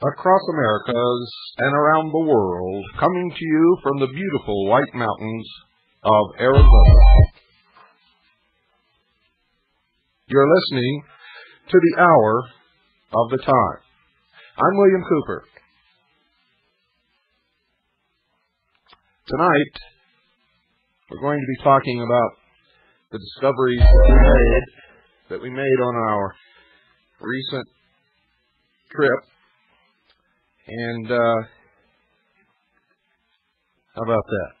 Across Americas and around the world, coming to you from the beautiful White Mountains of Arizona. You're listening to the Hour of the Time. I'm William Cooper. Tonight, we're going to be talking about the discoveries that we made on our recent trip. And how about that?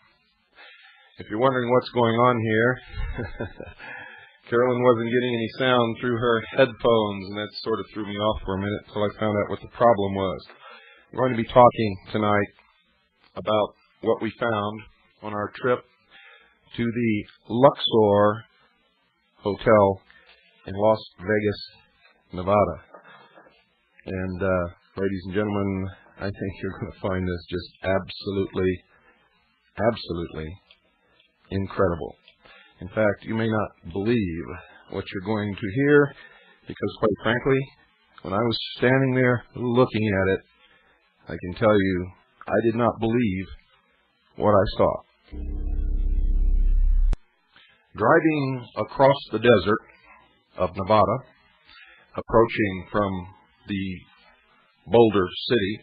If you're wondering what's going on here, Carolyn wasn't getting any sound through her headphones, and that sort of threw me off for a minute until I found out what the problem was. I'm going to be talking tonight about what we found on our trip to the Luxor Hotel in Las Vegas, Nevada. And ladies and gentlemen, I think you're going to find this just absolutely incredible. In fact, you may not believe what you're going to hear, because quite frankly, when I was standing there looking at it, I can tell you I did not believe what I saw. Driving across the desert of Nevada, approaching from the Boulder City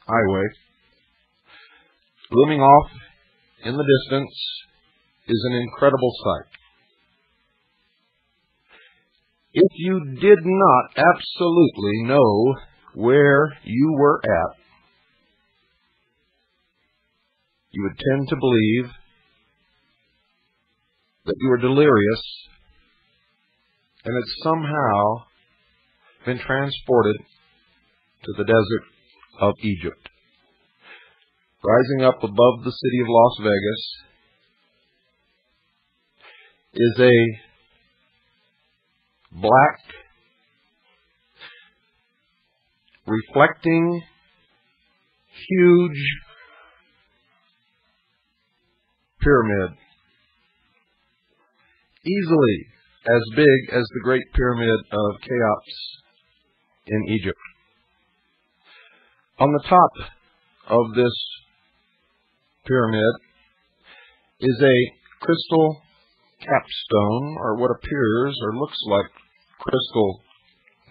highway, looming off in the distance is an incredible sight. If you did not absolutely know where you were at, you would tend to believe that you were delirious and had somehow been transported to the desert of Egypt. Rising up above the city of Las Vegas is a black, reflecting, huge pyramid, easily as big as the Great Pyramid of Cheops in Egypt. On the top of this pyramid is a crystal capstone, or what appears or looks like crystal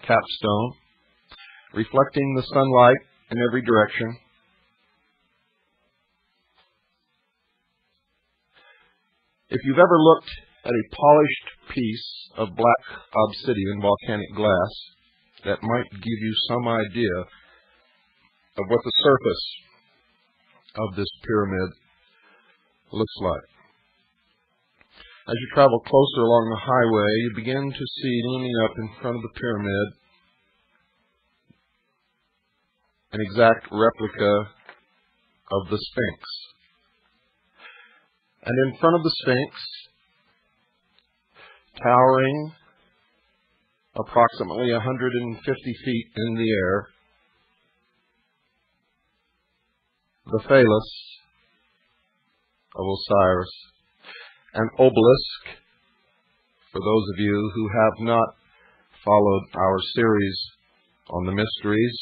capstone, reflecting the sunlight in every direction. If you've ever looked at a polished piece of black obsidian volcanic glass, that might give you some idea of what the surface of this pyramid looks like. As you travel closer along the highway, you begin to see, looming up in front of the pyramid, an exact replica of the Sphinx. And in front of the Sphinx, towering approximately 150 feet in the air, the phallus of Osiris, an obelisk, for those of you who have not followed our series on the mysteries.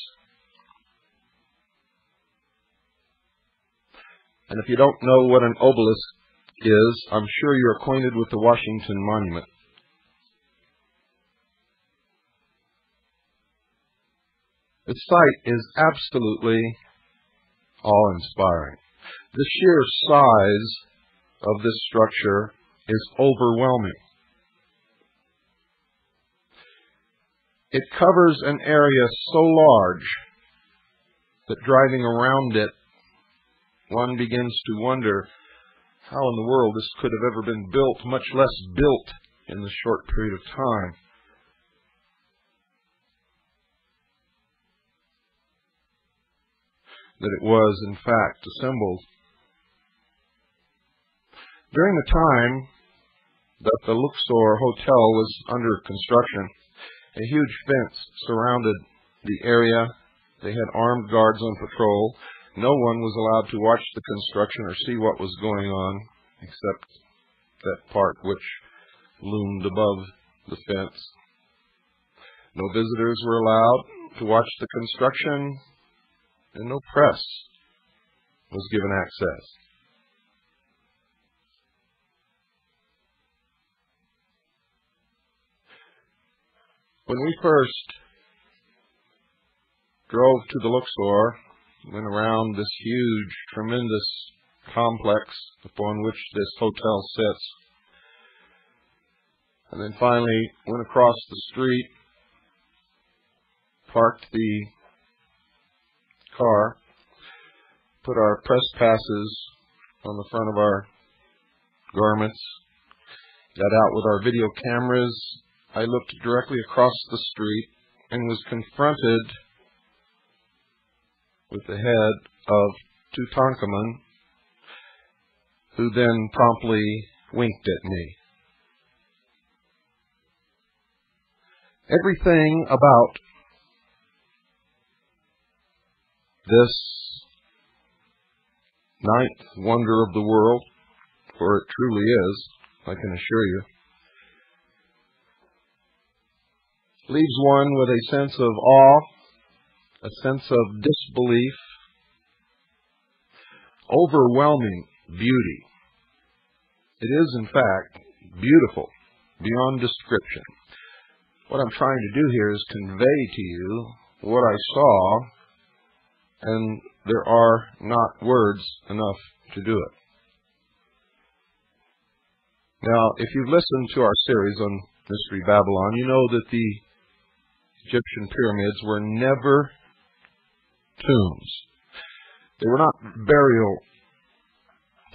And if you don't know what an obelisk is, I'm sure you're acquainted with the Washington Monument. The sight is absolutely awe-inspiring. The sheer size of this structure is overwhelming. It covers an area so large that driving around it, one begins to wonder how in the world this could have ever been built, much less built in the short period of time. That it was, in fact, assembled. During the time that the Luxor Hotel was under construction, a huge fence surrounded the area. They had armed guards on patrol. No one was allowed to watch the construction or see what was going on, except that part which loomed above the fence. No visitors were allowed. to watch the construction, and no press was given access. When we first drove to the Luxor, went around this huge, tremendous complex upon which this hotel sits, and then finally went across the street, parked the car, put our press passes on the front of our garments, got out with our video cameras. I looked directly across the street and was confronted with the head of Tutankhamun, who then promptly winked at me. Everything about this ninth wonder of the world, for it truly is, I can assure you, leaves one with a sense of awe, a sense of disbelief, overwhelming beauty. It is, in fact, beautiful beyond description. What I'm trying to do here is convey to you what I saw, and there are not words enough to do it. Now, if you've listened to our series on Mystery Babylon, you know that the Egyptian pyramids were never tombs. They were not burial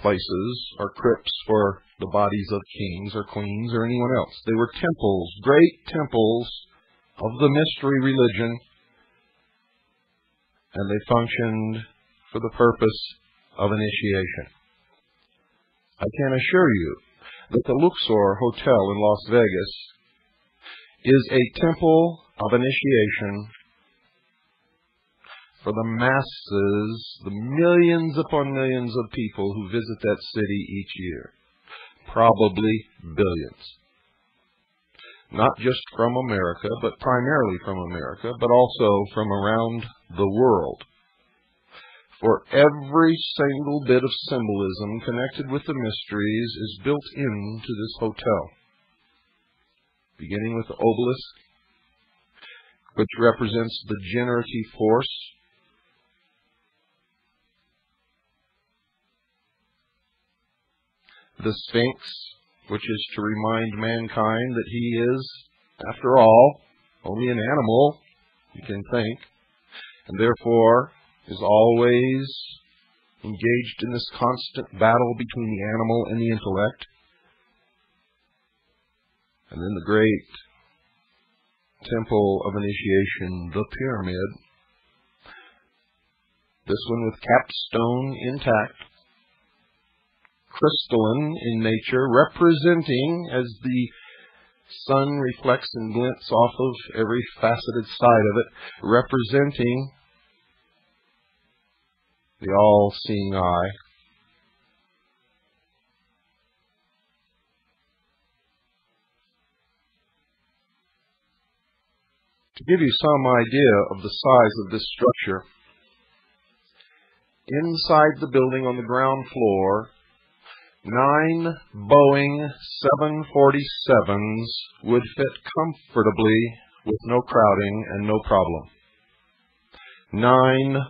places or crypts for the bodies of kings or queens or anyone else. They were temples, great temples of the mystery religion, and they functioned for the purpose of initiation. I can assure you that the Luxor Hotel in Las Vegas is a temple of initiation for the masses, the millions upon millions of people who visit that city each year. Probably billions. Not just from America, but primarily from America, but also from around the world. For every single bit of symbolism connected with the mysteries is built into this hotel. Beginning with the obelisk, which represents the generative force, the Sphinx, which is to remind mankind that he is, after all, only an animal, you can think, and therefore is always engaged in this constant battle between the animal and the intellect. And then the great temple of initiation, the pyramid, this one with capstone intact, crystalline in nature, representing, as the sun reflects and glints off of every faceted side of it, representing the all-seeing eye. To give you some idea of the size of this structure, inside the building on the ground floor, 9 Boeing 747s would fit comfortably with no crowding and no problem. 9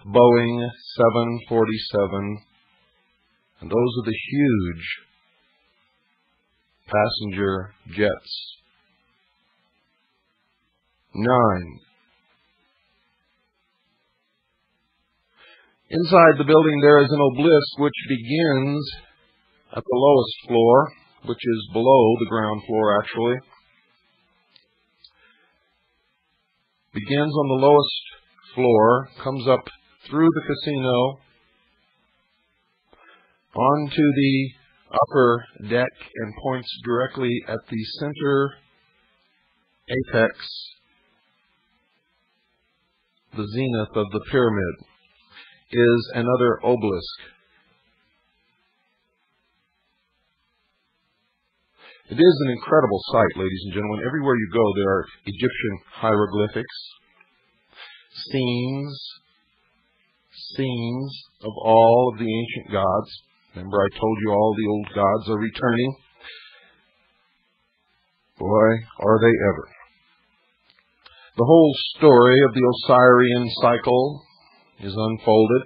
Boeing 747, and those are the huge passenger jets. 9. Inside the building there is an obelisk which begins at the lowest floor, which is below the ground floor actually. Begins on the lowest floor, comes up through the casino, onto the upper deck, and points directly at the center apex, the zenith of the pyramid, is another obelisk. It is an incredible sight, ladies and gentlemen. Everywhere you go, there are Egyptian hieroglyphics. scenes of all of the ancient gods. Remember, I told you all the old gods are returning. Boy, are they ever. The whole story of the Osirian cycle is unfolded.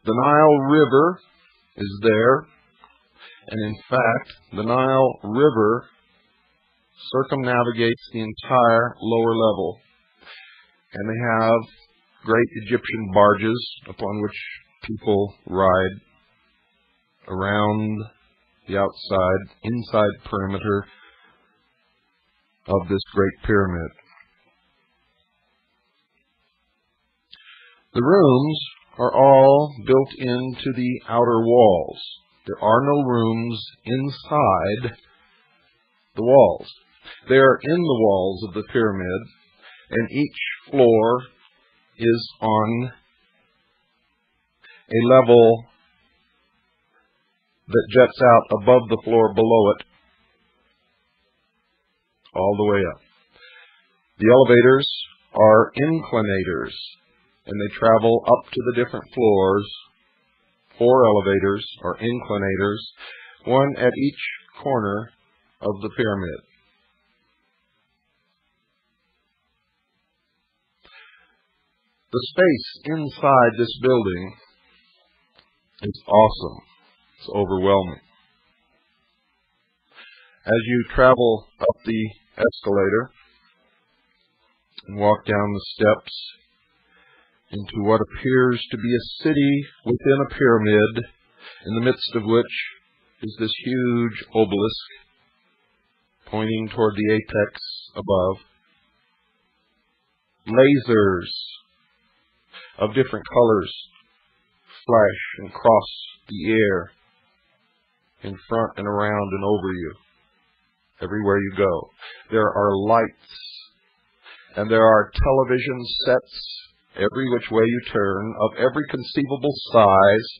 The Nile River is there, and in fact, the Nile River circumnavigates the entire lower level, and they have great Egyptian barges upon which people ride around the inside perimeter of this great pyramid. The rooms are all built into the outer walls. There are no rooms inside the walls. They are in the walls of the pyramid, and each floor is on a level that juts out above the floor below it, all the way up. The elevators are inclinators, and they travel up to the different floors. 4 elevators are inclinators, one at each corner of the pyramid. The space inside this building is awesome. It's overwhelming. As you travel up the escalator and walk down the steps into what appears to be a city within a pyramid, in the midst of which is this huge obelisk pointing toward the apex above. Lasers of different colors flash and cross the air in front and around and over you, everywhere you go. There are lights, and there are television sets every which way you turn, of every conceivable size,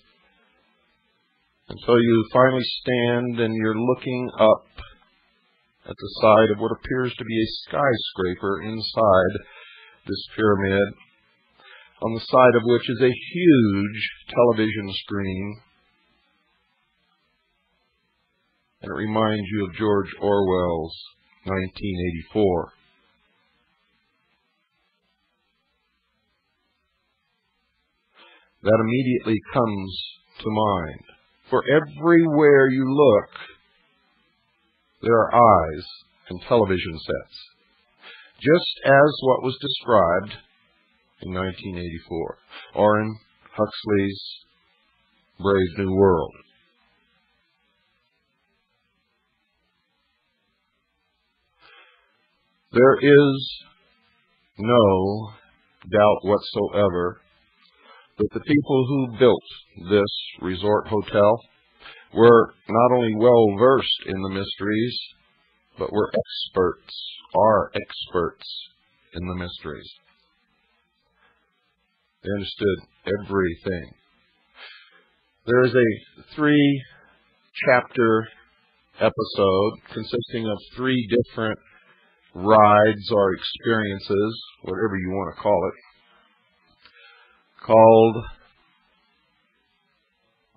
until you finally stand and you're looking up at the side of what appears to be a skyscraper inside this pyramid, on the side of which is a huge television screen. And it reminds you of George Orwell's 1984. That immediately comes to mind. For everywhere you look, there are eyes and television sets, just as what was described in 1984, or in Huxley's Brave New World. There is no doubt whatsoever that the people who built this resort hotel were not only well versed in the mysteries, but are experts in the mysteries. They understood everything. There is a 3-chapter episode consisting of 3 different rides or experiences, whatever you want to call it, called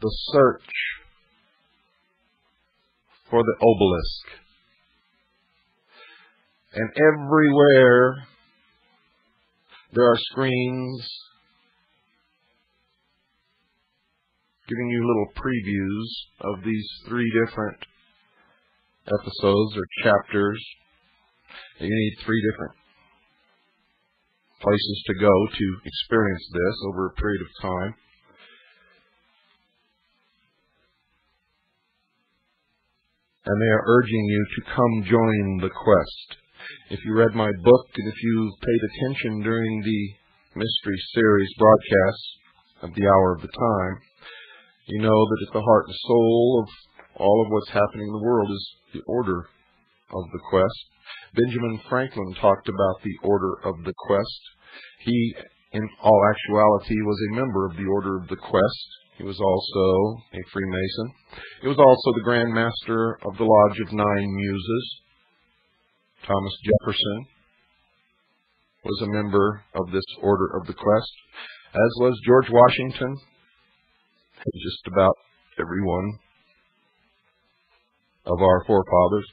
The Search for the Obelisk. And everywhere there are screens giving you little previews of these 3 different episodes or chapters. You need 3 different places to go to experience this over a period of time. And they are urging you to come join the quest. If you read my book and if you paid attention during the Mystery Series broadcasts of the Hour of the Time, you know that at the heart and soul of all of what's happening in the world is the order of the quest. Benjamin Franklin talked about the order of the quest. He, in all actuality, was a member of the order of the quest. He was also a Freemason. He was also the Grand Master of the Lodge of 9 Muses. Thomas Jefferson was a member of this order of the quest, as was George Washington, and just about every one of our forefathers.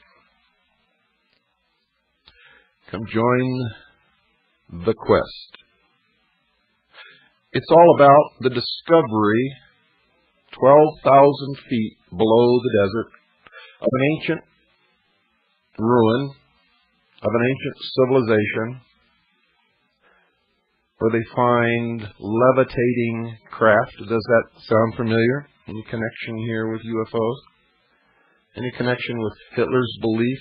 Come join the quest. It's all about the discovery, 12,000 feet below the desert, of an ancient ruin, of an ancient civilization, where they find levitating craft. Does that sound familiar? Any connection here with UFOs? Any connection with Hitler's belief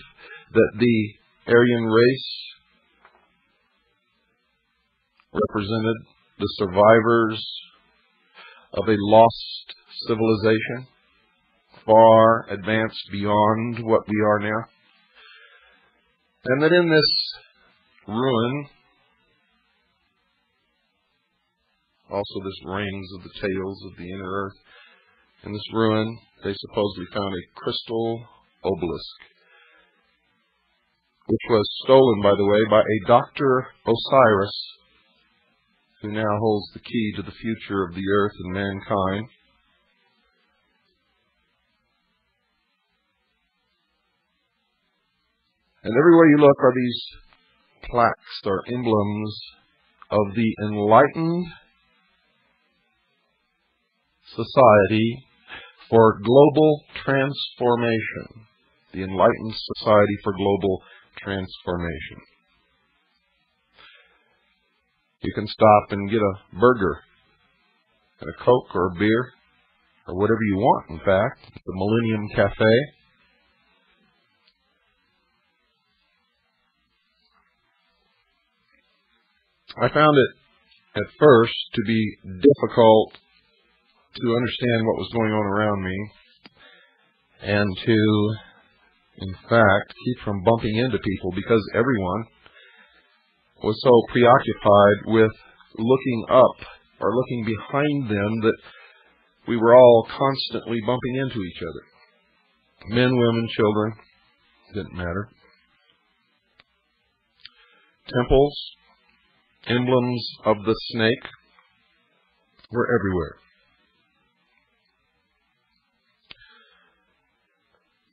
that the Aryan race represented the survivors of a lost civilization, far advanced beyond what we are now? And that in this ruin, also this rings of the tails of the inner earth, in this ruin they supposedly found a crystal obelisk, which was stolen, by the way, by a Dr. Osiris, who now holds the key to the future of the earth and mankind. And everywhere you look are these plaques or emblems of the enlightened Society for Global Transformation. The Enlightened Society for Global Transformation. You can stop and get a burger, and a Coke or a beer, or whatever you want, in fact, at the Millennium Cafe. I found it at first to be difficult to understand what was going on around me, and to, in fact, keep from bumping into people, because everyone was so preoccupied with looking up or looking behind them that we were all constantly bumping into each other. Men, women, children, didn't matter. Temples, emblems of the snake were everywhere.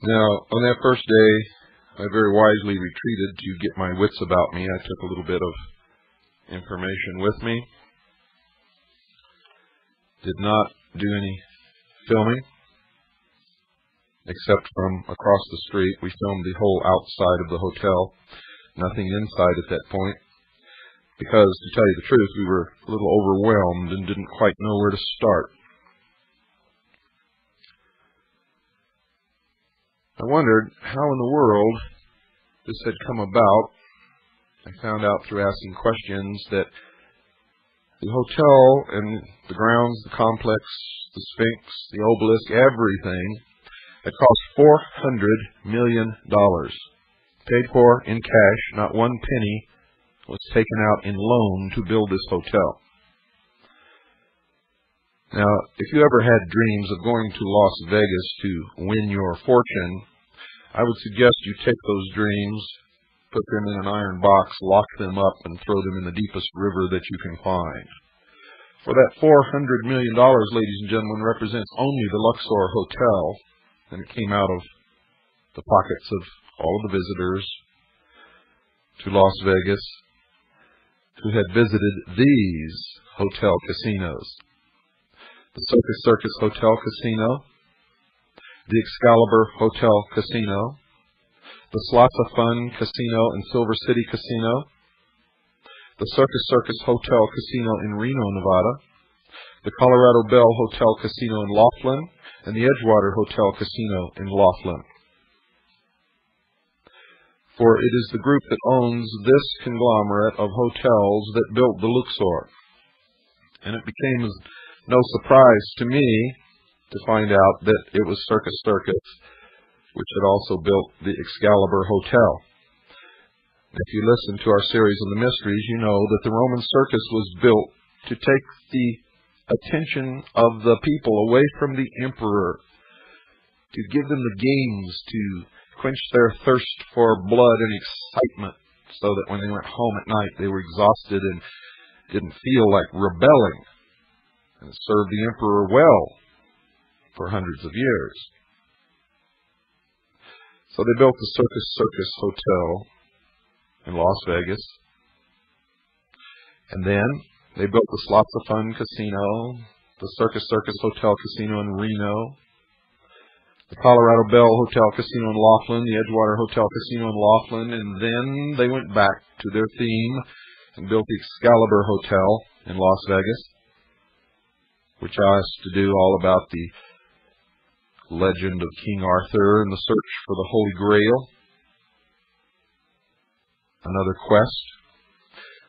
Now, on that first day, I very wisely retreated to get my wits about me. I took a little bit of information with me. Did not do any filming, except from across the street. We filmed the whole outside of the hotel, nothing inside at that point, because, to tell you the truth, we were a little overwhelmed and didn't quite know where to start. I wondered how in the world this had come about. I found out through asking questions that the hotel and the grounds, the complex, the Sphinx, the obelisk, everything had cost $400 million. Paid for in cash, not one penny was taken out in loan to build this hotel. Now, if you ever had dreams of going to Las Vegas to win your fortune, I would suggest you take those dreams, put them in an iron box, lock them up, and throw them in the deepest river that you can find. For that $400 million, ladies and gentlemen, represents only the Luxor Hotel, and it came out of the pockets of all of the visitors to Las Vegas who had visited these hotel casinos: the Circus Hotel Casino, the Excalibur Hotel Casino, the Slotta Fun Casino and Silver City Casino, the Circus Hotel Casino in Reno, Nevada, the Colorado Bell Hotel Casino in Laughlin, and the Edgewater Hotel Casino in Laughlin. For it is the group that owns this conglomerate of hotels that built the Luxor. And it became no surprise to me to find out that it was Circus, which had also built the Excalibur Hotel. If you listen to our series on the mysteries, you know that the Roman circus was built to take the attention of the people away from the emperor, to give them the games to quench their thirst for blood and excitement so that when they went home at night, they were exhausted and didn't feel like rebelling. And it served the emperor well for hundreds of years. So they built the Circus Hotel in Las Vegas. And then they built the Slots of Fun Casino, the Circus Hotel Casino in Reno, the Colorado Bell Hotel Casino in Laughlin, the Edgewater Hotel Casino in Laughlin, and then they went back to their theme and built the Excalibur Hotel in Las Vegas, which has to do all about the legend of King Arthur and the search for the Holy Grail. Another quest.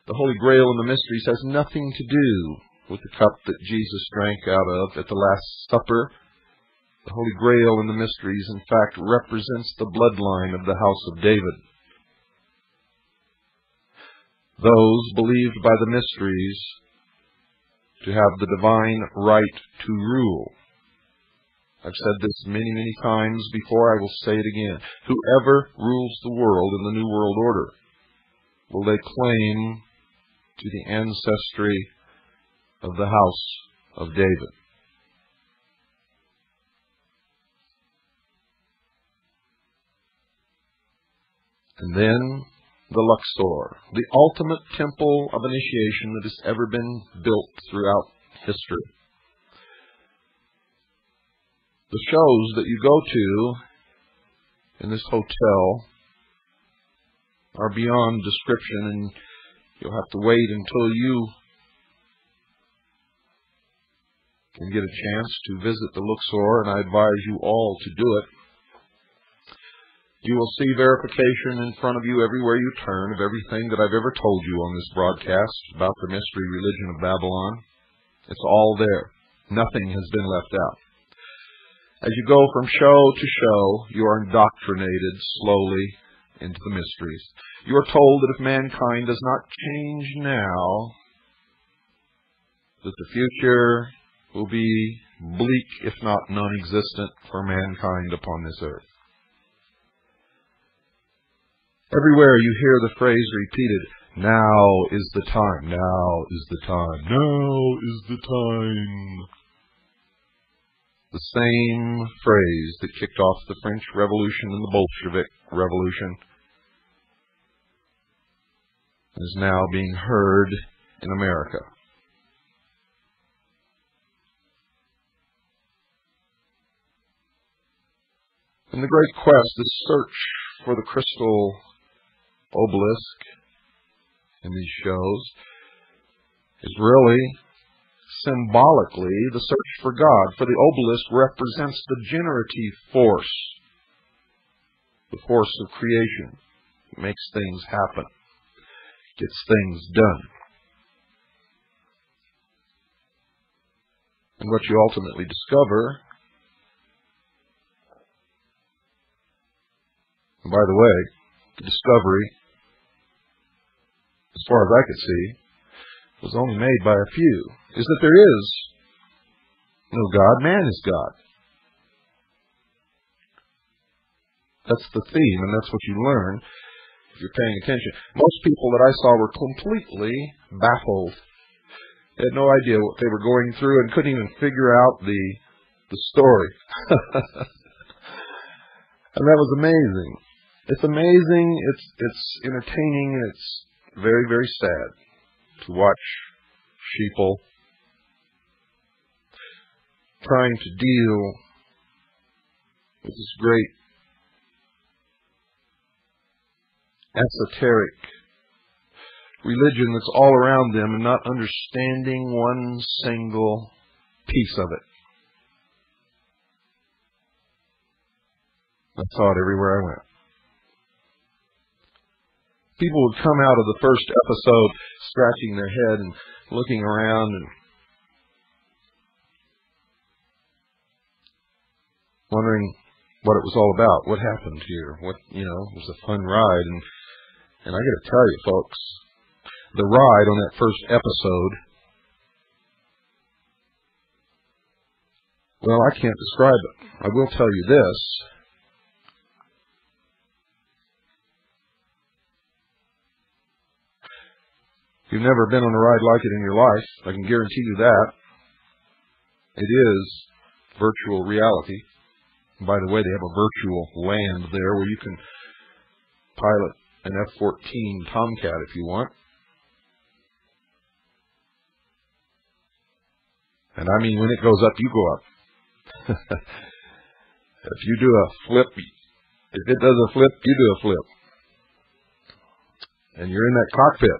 The Holy Grail and the mysteries has nothing to do with the cup that Jesus drank out of at the Last Supper. The Holy Grail and the mysteries, in fact, represents the bloodline of the house of David. Those believed by the mysteries to have the divine right to rule. I've said this many, many times before. I will say it again. Whoever rules the world in the New World Order will lay claim to the ancestry of the house of David. And then the Luxor, the ultimate temple of initiation that has ever been built throughout history. The shows that you go to in this hotel are beyond description, and you'll have to wait until you can get a chance to visit the Luxor, and I advise you all to do it. You will see verification in front of you everywhere you turn of everything that I've ever told you on this broadcast about the mystery religion of Babylon. It's all there. Nothing has been left out. As you go from show to show, you are indoctrinated slowly into the mysteries. You are told that if mankind does not change now, that the future will be bleak, if not non-existent, for mankind upon this earth. Everywhere you hear the phrase repeated, now is the time, now is the time, now is the time. The same phrase that kicked off the French Revolution and the Bolshevik Revolution is now being heard in America. In the great quest, this search for the crystal obelisk in these shows is really symbolically the search for God, for the obelisk represents the generative force, the force of creation. It makes things happen, gets things done. And what you ultimately discover, and by the way, the discovery, as far as I could see, was only made by a few, is that there is no God. Man is God. That's the theme, and that's what you learn if you're paying attention. Most people that I saw were completely baffled. They had no idea what they were going through and couldn't even figure out the story. And that was amazing. It's amazing, it's entertaining, and it's very, very sad to watch sheeple trying to deal with this great esoteric religion that's all around them and not understanding one single piece of it. I saw it everywhere I went. People would come out of the first episode scratching their head and looking around and wondering what it was all about, what happened here, what, it was a fun ride. And I got to tell you, folks, the ride on that first episode, well, I can't describe it. I will tell you this. If you've never been on a ride like it in your life, I can guarantee you that. It is virtual reality. And by the way, they have a virtual land there where you can pilot an F-14 Tomcat if you want. And I mean, when it goes up, you go up. If you do a flip, if it does a flip, you do a flip. And you're in that cockpit.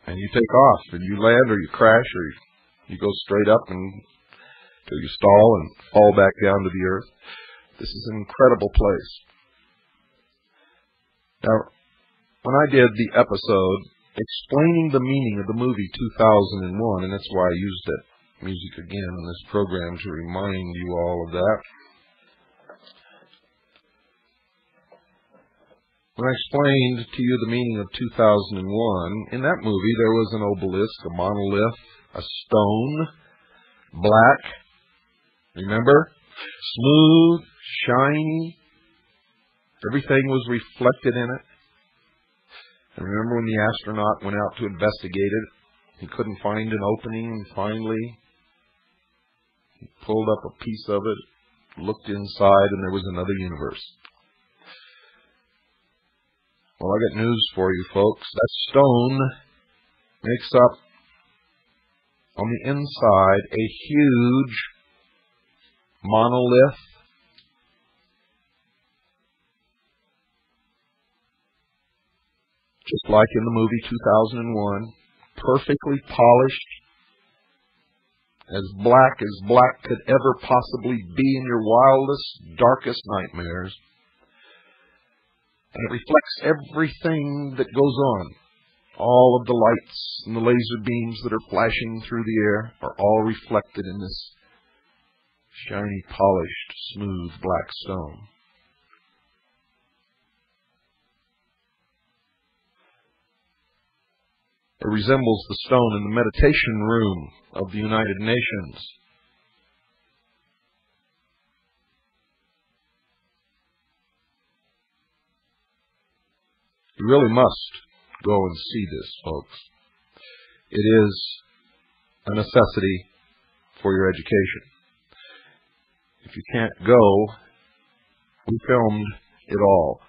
And you take off, and you land, or you crash, or you go straight up until you stall and fall back down to the earth. This is an incredible place. Now, when I did the episode explaining the meaning of the movie 2001, and that's why I used that music again in this program to remind you all of that. When I explained to you the meaning of 2001, in that movie there was an obelisk, a monolith, a stone, black, remember? Smooth, shiny, everything was reflected in it. And remember when the astronaut went out to investigate it, he couldn't find an opening, and finally he pulled up a piece of it, looked inside, and there was another universe. Well, I got news for you folks. That stone makes up, on the inside, a huge monolith. Just like in the movie 2001, perfectly polished, as black could ever possibly be in your wildest, darkest nightmares. And it reflects everything that goes on. All of the lights and the laser beams that are flashing through the air are all reflected in this shiny, polished, smooth black stone. It resembles the stone in the meditation room of the United Nations. You really must go and see this, folks. It is a necessity for your education. If you can't go, we filmed it all.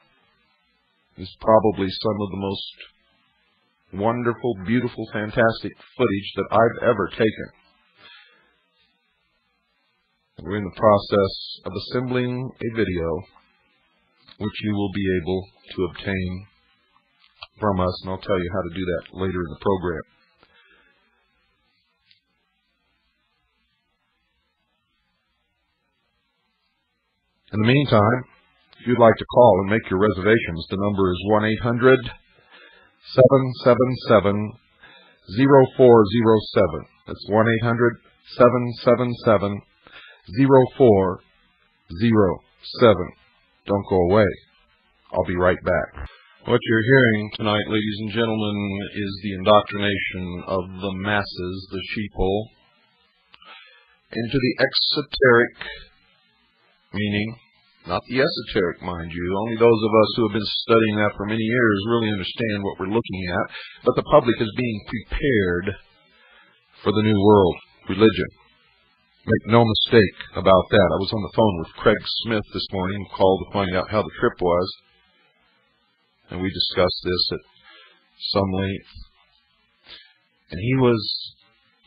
It's probably some of the most wonderful, beautiful, fantastic footage that I've ever taken. And we're in the process of assembling a video which you will be able to obtain from us, and I'll tell you how to do that later in the program. In the meantime, if you'd like to call and make your reservations, the number is 1-800-777-0407. That's 1-800-777-0407. Don't go away. I'll be right back. What you're hearing tonight, ladies and gentlemen, is the indoctrination of the masses, the sheeple, into the exoteric meaning, not the esoteric, mind you. Only those of us who have been studying that for many years really understand what we're looking at. But the public is being prepared for the new world religion. Make no mistake about that. I was on the phone with Craig Smith this morning, called to find out how the trip was. And we discussed this at some length. And he was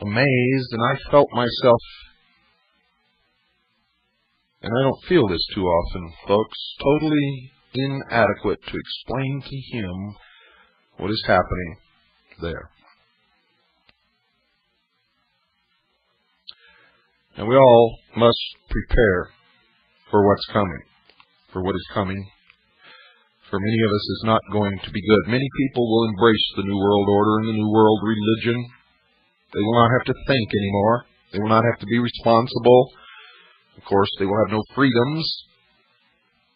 amazed, and I felt myself, and I don't feel this too often, folks, totally inadequate to explain to him what is happening there. And we all must prepare for what's coming, for what is coming. For many of us is not going to be good. Many people will embrace the New World Order and the New World religion. They will not have to think anymore. They will not have to be responsible. Of course, they will have no freedoms.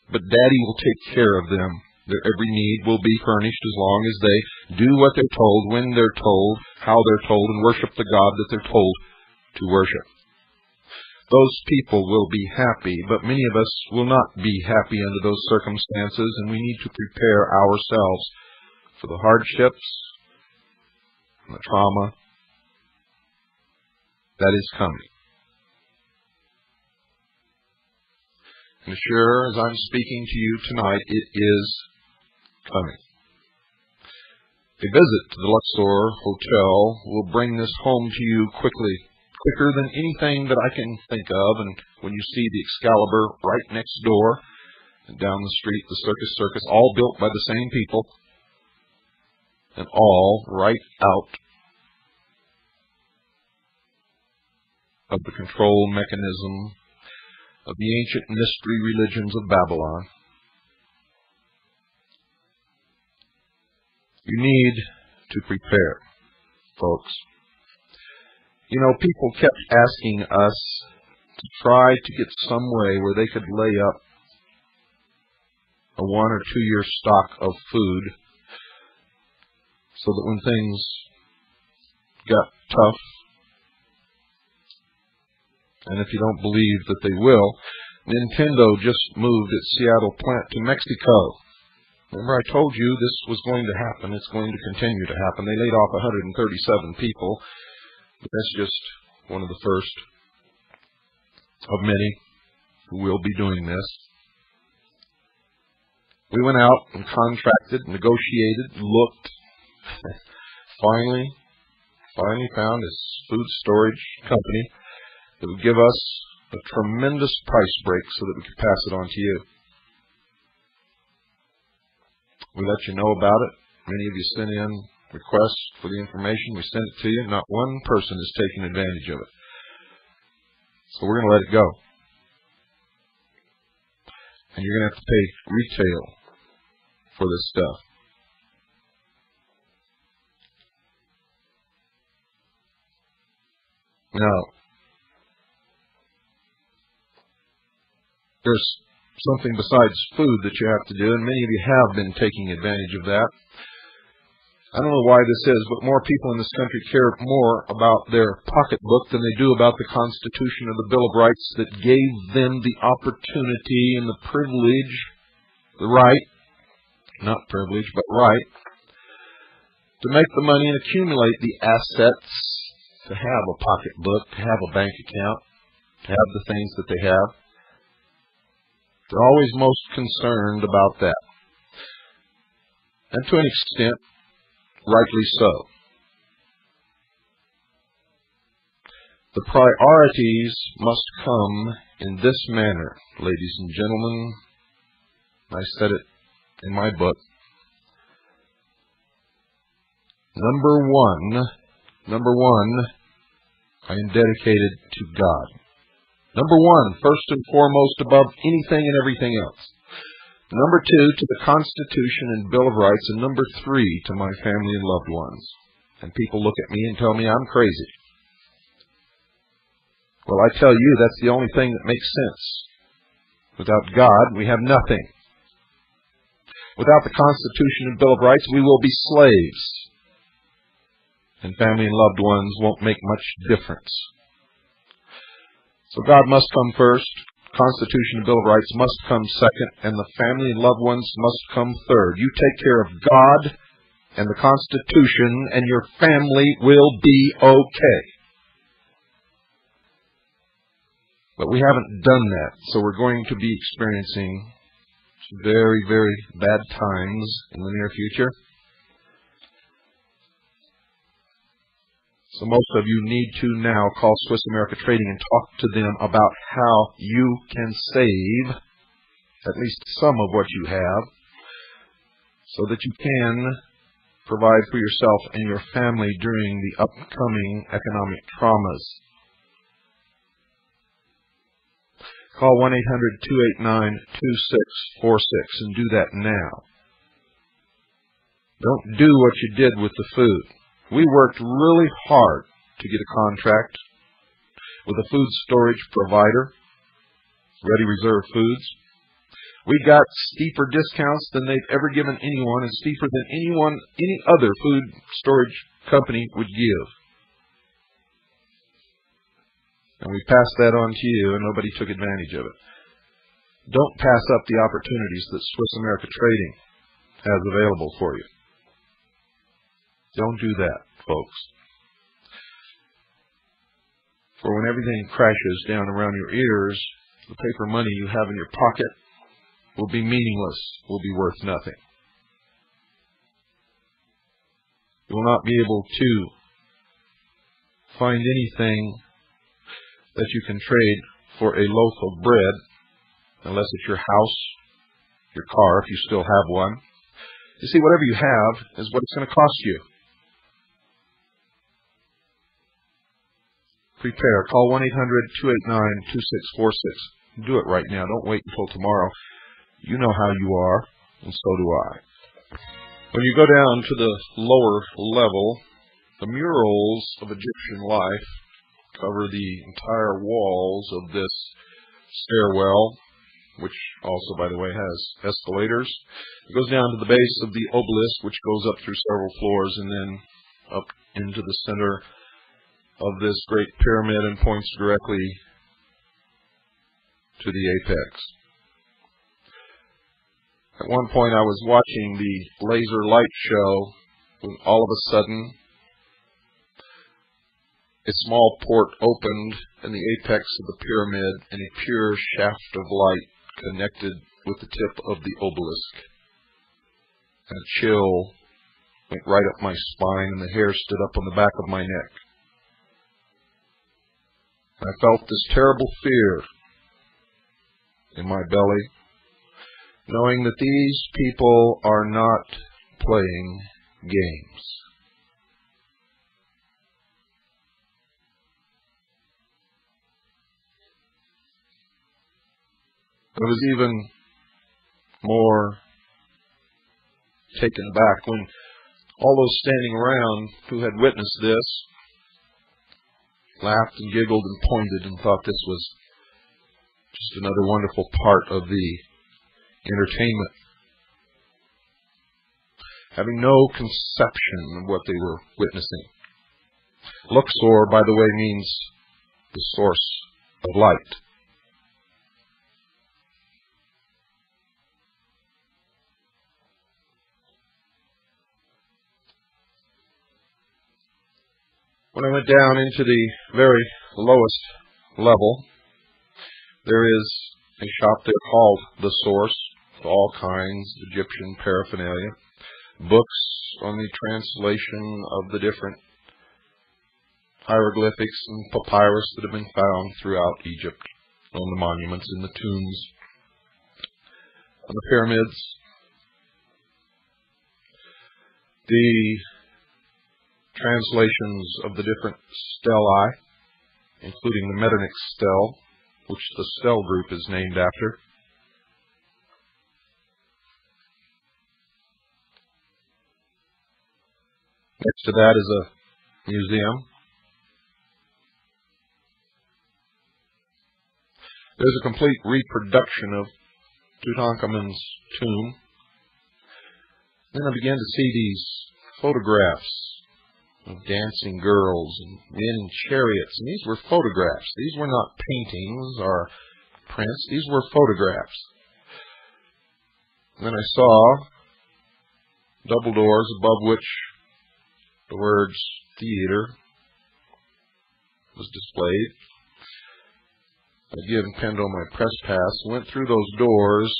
But Daddy will take care of them. Their every need will be furnished as long as they do what they're told, when they're told, how they're told, and worship the God that they're told to worship. Those people will be happy, but many of us will not be happy under those circumstances, and we need to prepare ourselves for the hardships, economic trauma that is coming. And as sure as I'm speaking to you tonight, it is coming. A visit to the Luxor Hotel will bring this home to you quicker than anything that I can think of. And when you see the Excalibur right next door, and down the street, the Circus, all built by the same people, and all right out of the control mechanism of the ancient mystery religions of Babylon. You need to prepare, folks. You know, people kept asking us to try to get some way where they could lay up a 1 or 2 year stock of food so that when things got tough, and if you don't believe that they will, Nintendo just moved its Seattle plant to Mexico. Remember I told you this was going to happen. It's going to continue to happen. They laid off 137 people, but that's just one of the first of many who will be doing this. We went out and contracted, negotiated, looked, finally found this food storage company that would give us a tremendous price break so that we could pass it on to you. We let you know about it. Many of you sent in requests for the information. We sent it to you. Not one person is taking advantage of it. So we're going to let it go. And you're going to have to pay retail for this stuff. Now, there's something besides food that you have to do, and many of you have been taking advantage of that. I don't know why this is, but more people in this country care more about their pocketbook than they do about the Constitution or the Bill of Rights that gave them the opportunity and the privilege, the right, not privilege, but right, to make the money and accumulate the assets, to have a pocketbook, to have a bank account, to have the things that they have. They're always most concerned about that. And to an extent, rightly so. The priorities must come in this manner, ladies and gentlemen. I said it in my book. Number one, I am dedicated to God. Number one, first and foremost, above anything and everything else. Number two, to the Constitution and Bill of Rights. And number three, to my family and loved ones. And people look at me and tell me I'm crazy. Well, I tell you, that's the only thing that makes sense. Without God, we have nothing. Without the Constitution and Bill of Rights, we will be slaves. And family and loved ones won't make much difference. So God must come first, Constitution and Bill of Rights must come second, and the family and loved ones must come third. You take care of God and the Constitution, and your family will be okay. But we haven't done that, so we're going to be experiencing some very, very bad times in the near future. So most of you need to now call Swiss America Trading and talk to them about how you can save at least some of what you have so that you can provide for yourself and your family during the upcoming economic traumas. Call 1-800-289-2646 and do that now. Don't do what you did with the food. We worked really hard to get a contract with a food storage provider, Ready Reserve Foods. We got steeper discounts than they've ever given anyone, and steeper than any other food storage company would give. And we passed that on to you, and nobody took advantage of it. Don't pass up the opportunities that Swiss America Trading has available for you. Don't do that. folks. For when everything crashes down around your ears, the paper money you have in your pocket will be meaningless, will be worth nothing. You will not be able to find anything that you can trade for a loaf of bread, unless it's your house, your car, if you still have one. You see, whatever you have is what it's going to cost you. Prepare. Call 1-800-289-2646. Do it right now. Don't wait until tomorrow. You know how you are, and so do I. When you go down to the lower level, the murals of Egyptian life cover the entire walls of this stairwell, which also, by the way, has escalators. It goes down to the base of the obelisk, which goes up through several floors and then up into the center of this great pyramid and points directly to the apex. At one point I was watching the laser light show when all of a sudden a small port opened in the apex of the pyramid and a pure shaft of light connected with the tip of the obelisk. And a chill went right up my spine and the hair stood up on the back of my neck. I felt this terrible fear in my belly, knowing that these people are not playing games. I was even more taken aback when all those standing around who had witnessed this laughed and giggled and pointed and thought this was just another wonderful part of the entertainment, having no conception of what they were witnessing. Luxor, by the way, means the source of light. When I went down into the very lowest level, there is a shop there called The Source, with all kinds of Egyptian paraphernalia, books on the translation of the different hieroglyphics and papyrus that have been found throughout Egypt, on the monuments and the tombs, on the pyramids. The translations of the different stelae, including the Metternich stele, which the stele group is named after. Next to that is a museum. There's a complete reproduction of Tutankhamun's tomb. Then I began to see these photographs of dancing girls and men in chariots, and these were photographs. These were not paintings or prints. These were photographs. And then I saw double doors above which the words theater was displayed. Again, pinned on my press pass, went through those doors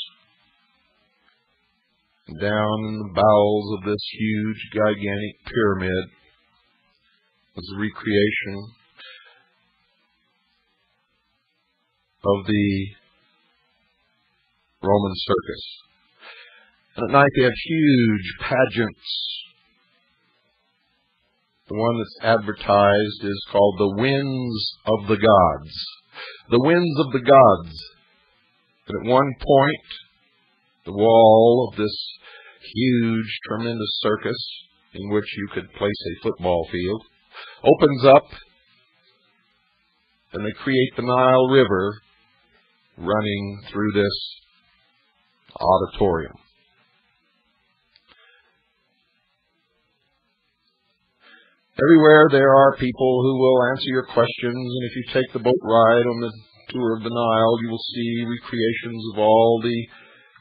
and down in the bowels of this huge, gigantic pyramid was a recreation of the Roman circus. And at night they have huge pageants. The one that's advertised is called the Winds of the Gods. The Winds of the Gods. And at one point, the wall of this huge, tremendous circus, in which you could place a football field, opens up, and they create the Nile River running through this auditorium. Everywhere there are people who will answer your questions, and if you take the boat ride on the tour of the Nile, you will see recreations of all the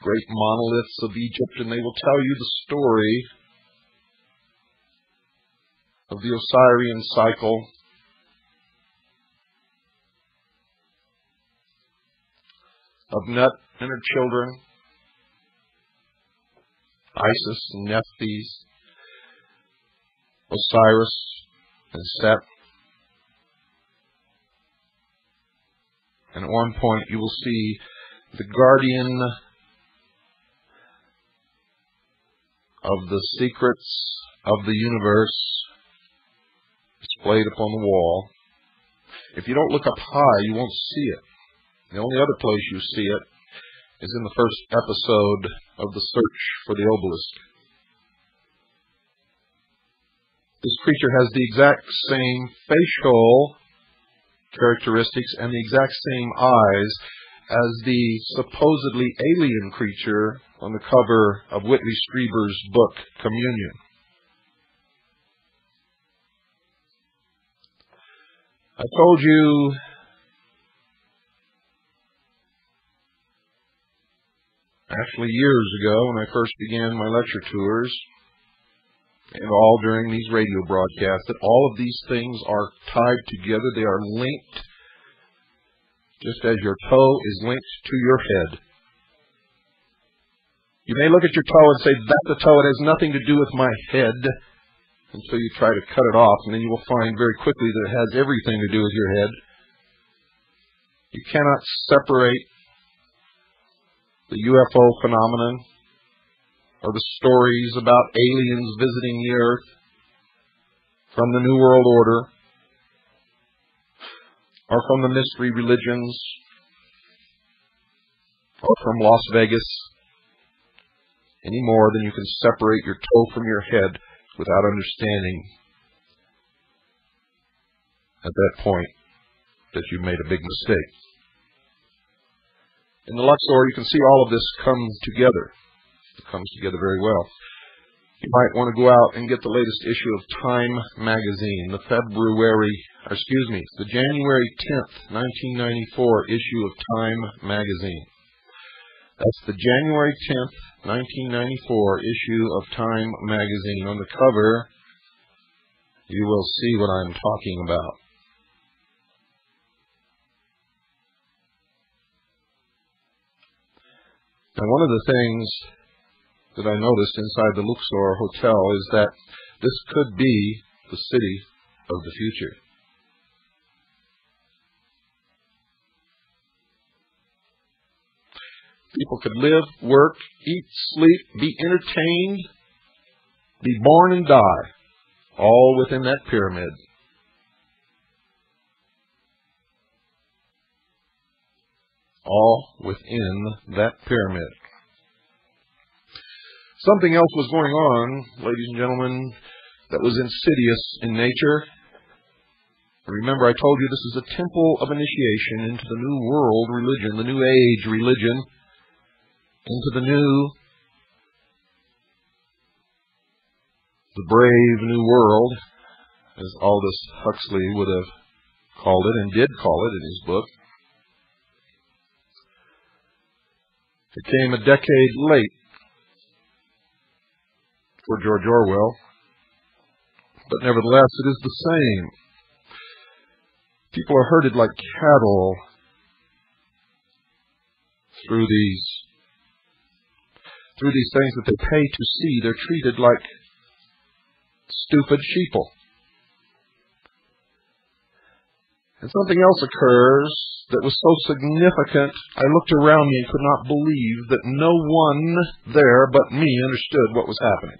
great monoliths of Egypt, and they will tell you the story of the Osirian cycle, of Nut and her children, Isis and Nephthys, Osiris and Set. And at one point you will see the guardian of the secrets of the universe displayed upon the wall. If you don't look up high, you won't see it. The only other place you see it is in the first episode of The Search for the Obelisk. This creature has the exact same facial characteristics and the exact same eyes as the supposedly alien creature on the cover of Whitley Strieber's book, Communion. I told you actually years ago when I first began my lecture tours, and all during these radio broadcasts, that all of these things are tied together. They are linked, just as your toe is linked to your head. You may look at your toe and say, that's a toe, it has nothing to do with my head, until you try to cut it off, and then you will find very quickly that it has everything to do with your head. You cannot separate the UFO phenomenon or the stories about aliens visiting the earth from the New World Order or from the mystery religions or from Las Vegas any more than you can separate your toe from your head without understanding at that point that you made a big mistake. In the Luxor, you can see all of this come together. It comes together very well. You might want to go out and get the latest issue of Time magazine, the January 10th, 1994 issue of Time magazine. That's the January 10th, 1994 issue of Time magazine. On the cover, you will see what I'm talking about. Now, one of the things that I noticed inside the Luxor Hotel is that this could be the city of the future. People could live, work, eat, sleep, be entertained, be born and die, all within that pyramid. All within that pyramid. Something else was going on, ladies and gentlemen, that was insidious in nature. Remember, I told you this is a temple of initiation into the new world religion, the new age religion, into the brave new world, as Aldous Huxley would have called it, and did call it in his book. It came a decade late for George Orwell, but nevertheless it is the same. People are herded like cattle through these things that they pay to see. They're treated like stupid sheeple. And something else occurs that was so significant, I looked around me and could not believe that no one there but me understood what was happening.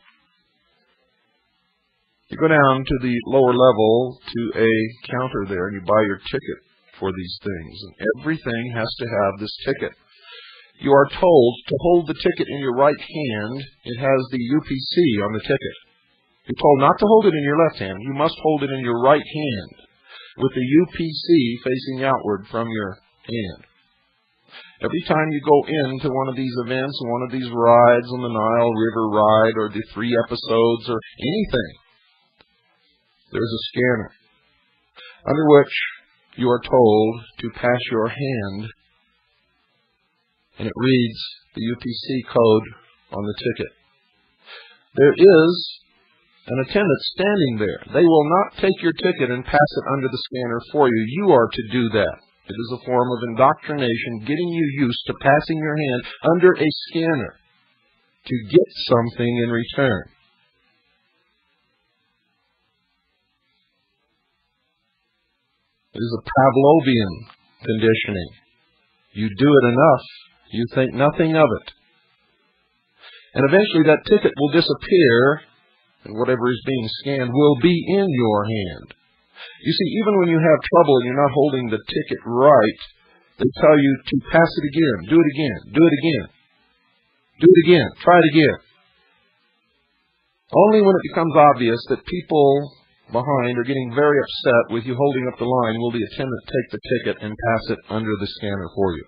You go down to the lower level to a counter there and you buy your ticket for these things. And everything has to have this ticket. You are told to hold the ticket in your right hand. It has the UPC on the ticket. You're told not to hold it in your left hand. You must hold it in your right hand, with the UPC facing outward from your hand. Every time you go into one of these events, one of these rides on the Nile River ride, or the 3 episodes, or anything, there's a scanner under which you are told to pass your hand, and it reads the UPC code on the ticket. There is an attendant standing there. They will not take your ticket and pass it under the scanner for you. You are to do that. It is a form of indoctrination, getting you used to passing your hand under a scanner to get something in return. It is a Pavlovian conditioning. You do it enough, you think nothing of it. And eventually that ticket will disappear, and whatever is being scanned will be in your hand. You see, even when you have trouble and you're not holding the ticket right, they tell you to pass it again, do it again, do it again, do it again, try it again. Only when it becomes obvious that people behind are getting very upset with you holding up the line will the attendant take the ticket and pass it under the scanner for you.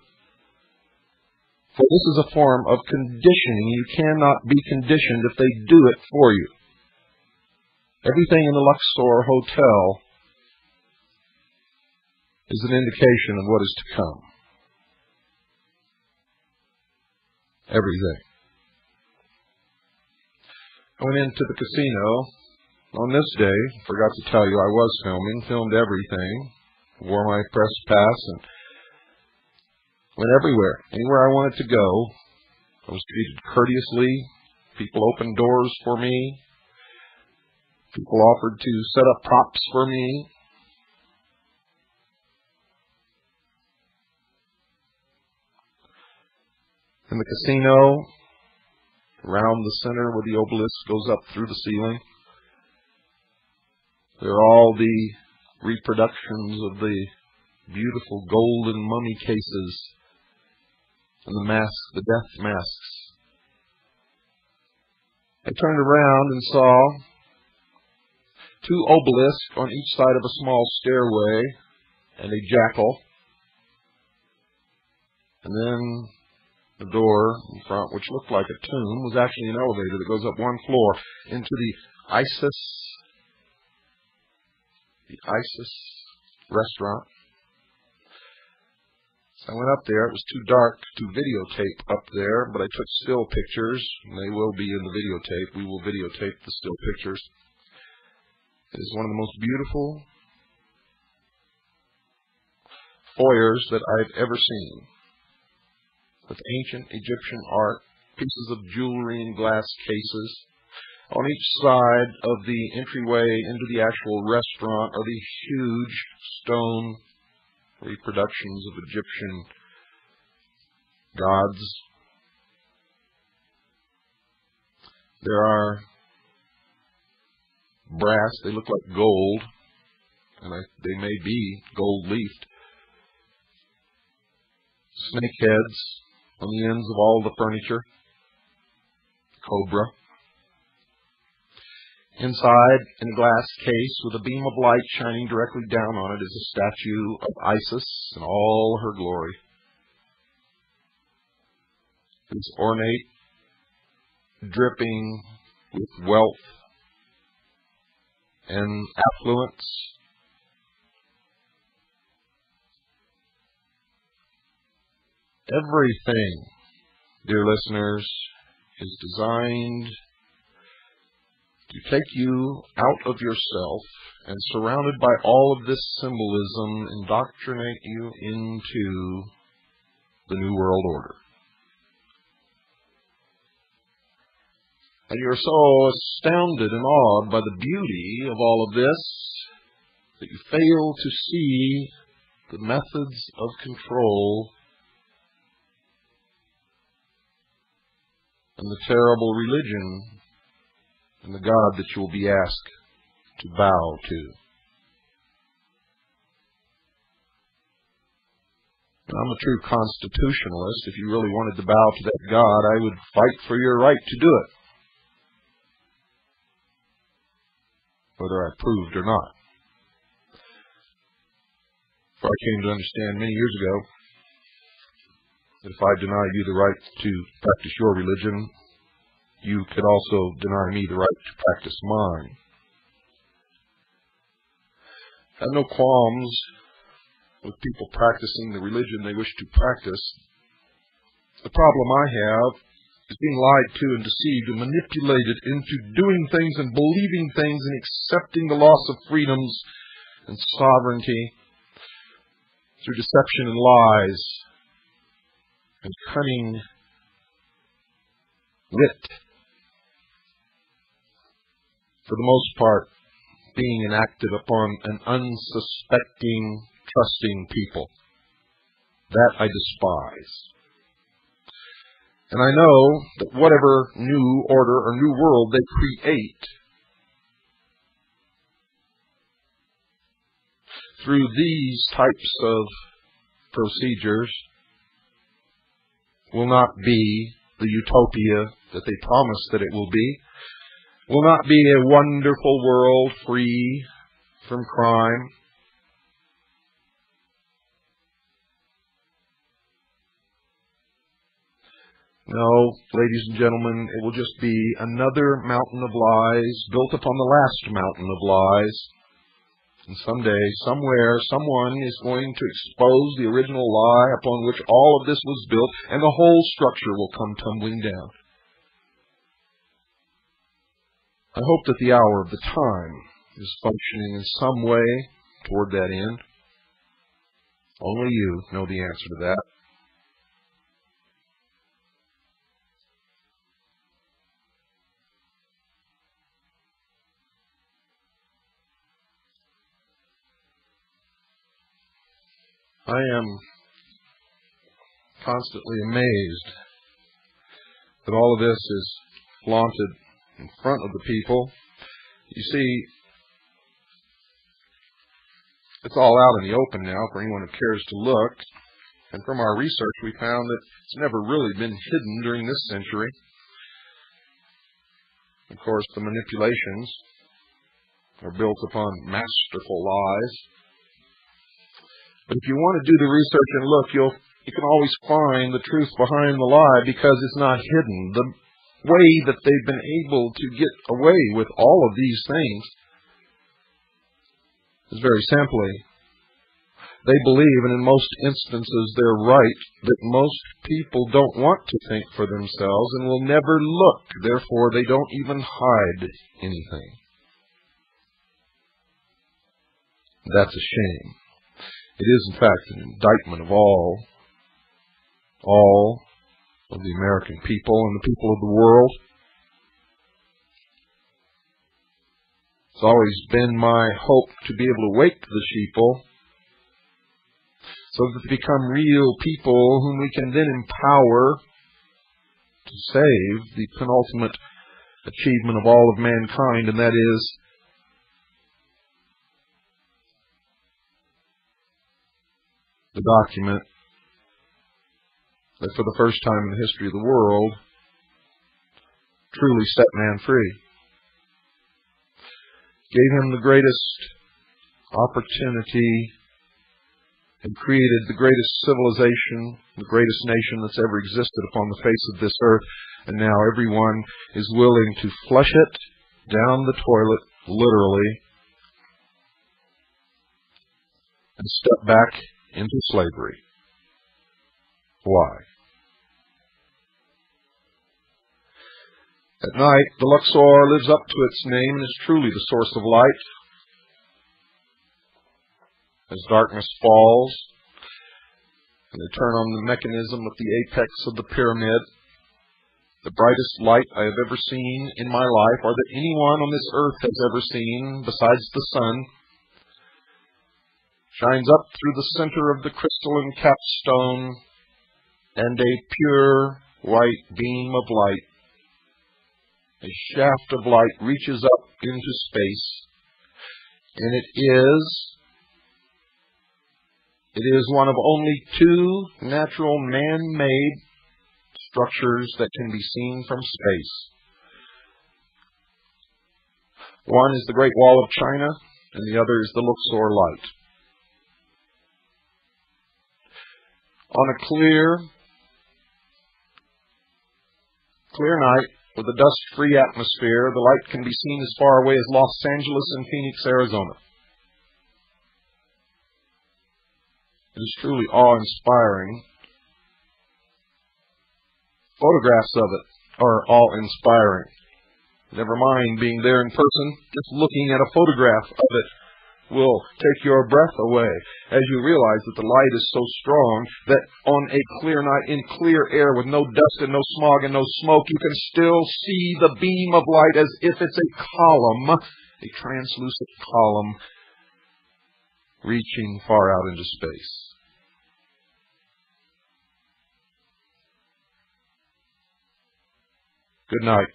For this is a form of conditioning. You cannot be conditioned if they do it for you. Everything in the Luxor Hotel is an indication of what is to come. Everything. I went into the casino on this day. Forgot to tell you I was filmed everything, wore my press pass, and went everywhere. Anywhere I wanted to go, I was treated courteously. People opened doors for me. People offered to set up props for me. In the casino, around the center where the obelisk goes up through the ceiling, there are all the reproductions of the beautiful golden mummy cases and the masks, the death masks. I turned around and saw two obelisks on each side of a small stairway and a jackal. And then the door in front, which looked like a tomb, was actually an elevator that goes up one floor into the ISIS restaurant. So I went up there. It was too dark to videotape up there, but I took still pictures, and they will be in the videotape. We will videotape the still pictures. It is one of the most beautiful foyers that I've ever seen, with ancient Egyptian art, pieces of jewelry in glass cases. On each side of the entryway into the actual restaurant are these huge stone reproductions of Egyptian gods. There are brass, they look like gold, and they may be gold-leafed. Snake heads on the ends of all the furniture. Cobra. Inside, in a glass case with a beam of light shining directly down on it, is a statue of Isis in all her glory. It is ornate, dripping with wealth and affluence. Everything, dear listeners, is designed to take you out of yourself and, surrounded by all of this symbolism, indoctrinate you into the New World Order. And you're so astounded and awed by the beauty of all of this that you fail to see the methods of control and the terrible religion and the God that you will be asked to bow to. I'm a true constitutionalist. If you really wanted to bow to that God, I would fight for your right to do it, whether I approved or not. For I came to understand many years ago that if I denied you the right to practice your religion, you could also deny me the right to practice mine. I have no qualms with people practicing the religion they wish to practice. The problem I have is being lied to and deceived and manipulated into doing things and believing things and accepting the loss of freedoms and sovereignty through deception and lies and cunning wit, for the most part being enacted upon an unsuspecting, trusting people. That I despise. And I know that whatever new order or new world they create through these types of procedures will not be the utopia that they promise that it will be, will not be a wonderful world free from crime. No, ladies and gentlemen, it will just be another mountain of lies built upon the last mountain of lies. And someday, somewhere, someone is going to expose the original lie upon which all of this was built, and the whole structure will come tumbling down. I hope that the hour of the time is functioning in some way toward that end. Only you know the answer to that. I am constantly amazed that all of this is flaunted in front of the people. You see, it's all out in the open now for anyone who cares to look. And from our research, we found that it's never really been hidden during this century. Of course, the manipulations are built upon masterful lies. But if you want to do the research and look, you can always find the truth behind the lie because it's not hidden. The way that they've been able to get away with all of these things is very simply, they believe, and in most instances they're right, that most people don't want to think for themselves and will never look. Therefore, they don't even hide anything. That's a shame. It is, in fact, an indictment of all of the American people and the people of the world. It's always been my hope to be able to wake the sheeple so that they become real people whom we can then empower to save the penultimate achievement of all of mankind, and that is the document that for the first time in the history of the world truly set man free. Gave him the greatest opportunity and created the greatest civilization, the greatest nation that's ever existed upon the face of this earth. And now everyone is willing to flush it down the toilet, literally, and step back into slavery. Why? At night, the Luxor lives up to its name and is truly the source of light. As darkness falls, and they turn on the mechanism at the apex of the pyramid, the brightest light I have ever seen in my life, or that anyone on this earth has ever seen besides the sun, shines up through the center of the crystalline capstone, and a pure white beam of light, a shaft of light, reaches up into space, and it is one of only two natural man-made structures that can be seen from space. One is the Great Wall of China, and the other is the Luxor light. On a clear night with a dust-free atmosphere, the light can be seen as far away as Los Angeles and Phoenix, Arizona. It is truly awe-inspiring. Photographs of it are awe-inspiring. Never mind being there in person, just looking at a photograph of it will take your breath away as you realize that the light is so strong that on a clear night in clear air with no dust and no smog and no smoke, you can still see the beam of light as if it's a column, a translucent column reaching far out into space. Good night,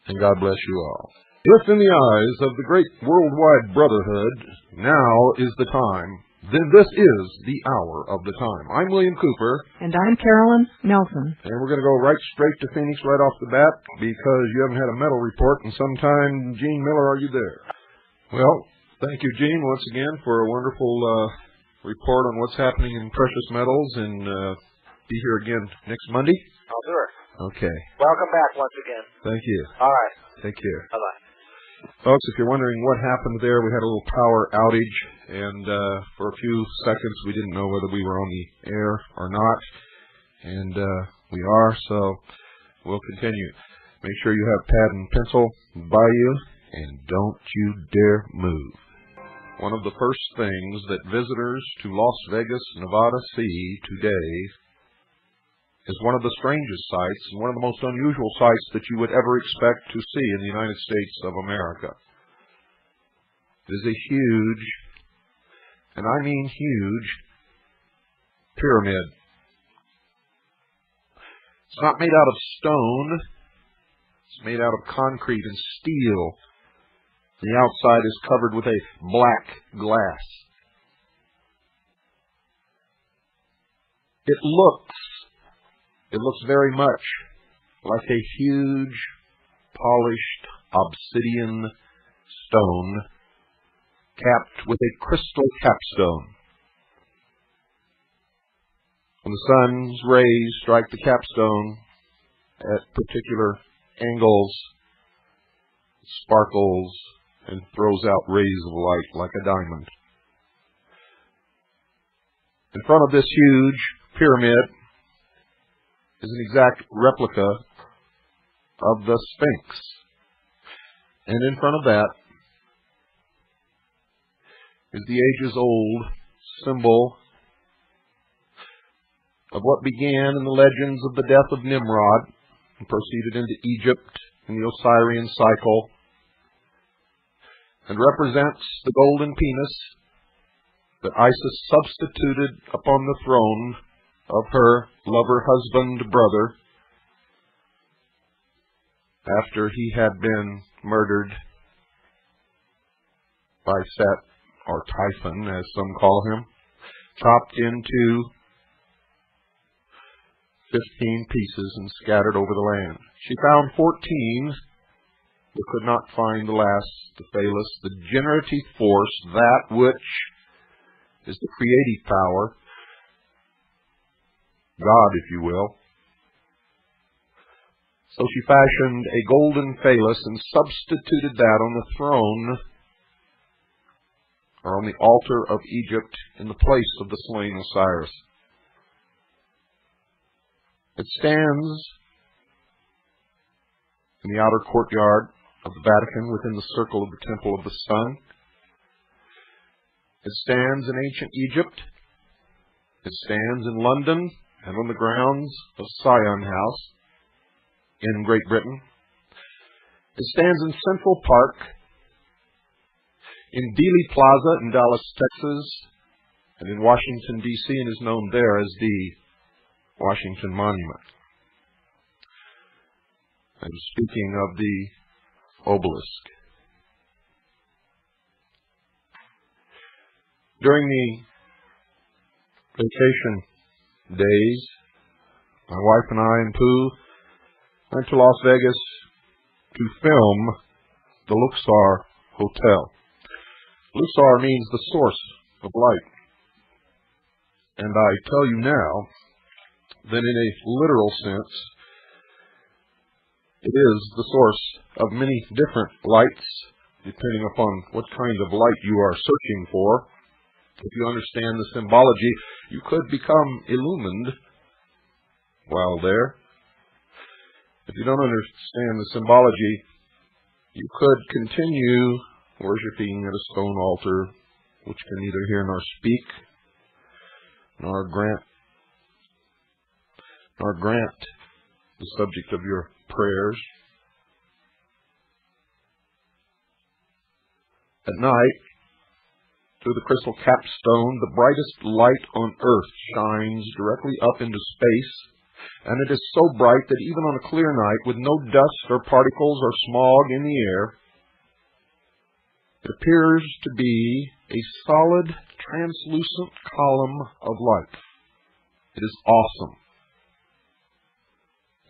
and God bless you all. If in the eyes of the great worldwide brotherhood now is the time, then this is the hour of the time. I'm William Cooper. And I'm Carolyn Nelson. And we're going to go right straight to Phoenix right off the bat because you haven't had a medal report in some time. Gene Miller, are you there? Well, thank you, Gene, once again for a wonderful report on what's happening in precious metals, and be here again next Monday. I'll do it. Okay. Welcome back once again. Thank you. All right. Take care. Bye-bye. Folks, if you're wondering what happened there, we had a little power outage, and for a few seconds we didn't know whether we were on the air or not, and we are, so we'll continue. Make sure you have pad and pencil by you, and don't you dare move. One of the first things that visitors to Las Vegas, Nevada see today is one of the strangest sights and one of the most unusual sights that you would ever expect to see in the United States of America. It is a huge, and I mean huge, pyramid. It's not made out of stone. It's made out of concrete and steel. The outside is covered with a black glass. It looks very much like a huge, polished obsidian stone capped with a crystal capstone. When the sun's rays strike the capstone at particular angles, it sparkles and throws out rays of light like a diamond. In front of this huge pyramid is an exact replica of the Sphinx. And in front of that is the ages-old symbol of what began in the legends of the death of Nimrod and proceeded into Egypt in the Osirian cycle, and represents the golden penis that Isis substituted upon the throne of her lover, husband, brother, after he had been murdered by Set, or Typhon, as some call him, chopped into 15 pieces and scattered over the land. She found 14, but could not find the last, the Phallus, the generative force, that which is the creative power, God, if you will. So she fashioned a golden phallus and substituted that on the throne, or on the altar of Egypt, in the place of the slain Osiris. It stands in the outer courtyard of the Vatican within the circle of the Temple of the Sun. It stands in ancient Egypt. It stands in London and on the grounds of Sion House in Great Britain. It stands in Central Park, in Dealey Plaza in Dallas, Texas, and in Washington, D.C., and is known there as the Washington Monument. I'm speaking of the obelisk. During the vacation days, my wife and I and Pooh went to Las Vegas to film the Luxor Hotel. Luxor means the source of light. And I tell you now that in a literal sense, it is the source of many different lights, depending upon what kind of light you are searching for. If you understand the symbology, you could become illumined while there. If you don't understand the symbology, you could continue worshiping at a stone altar, which can neither hear nor speak, nor grant the subject of your prayers. At night, through the crystal capstone, the brightest light on earth shines directly up into space, and it is so bright that even on a clear night, with no dust or particles or smog in the air, it appears to be a solid, translucent column of light. It is awesome.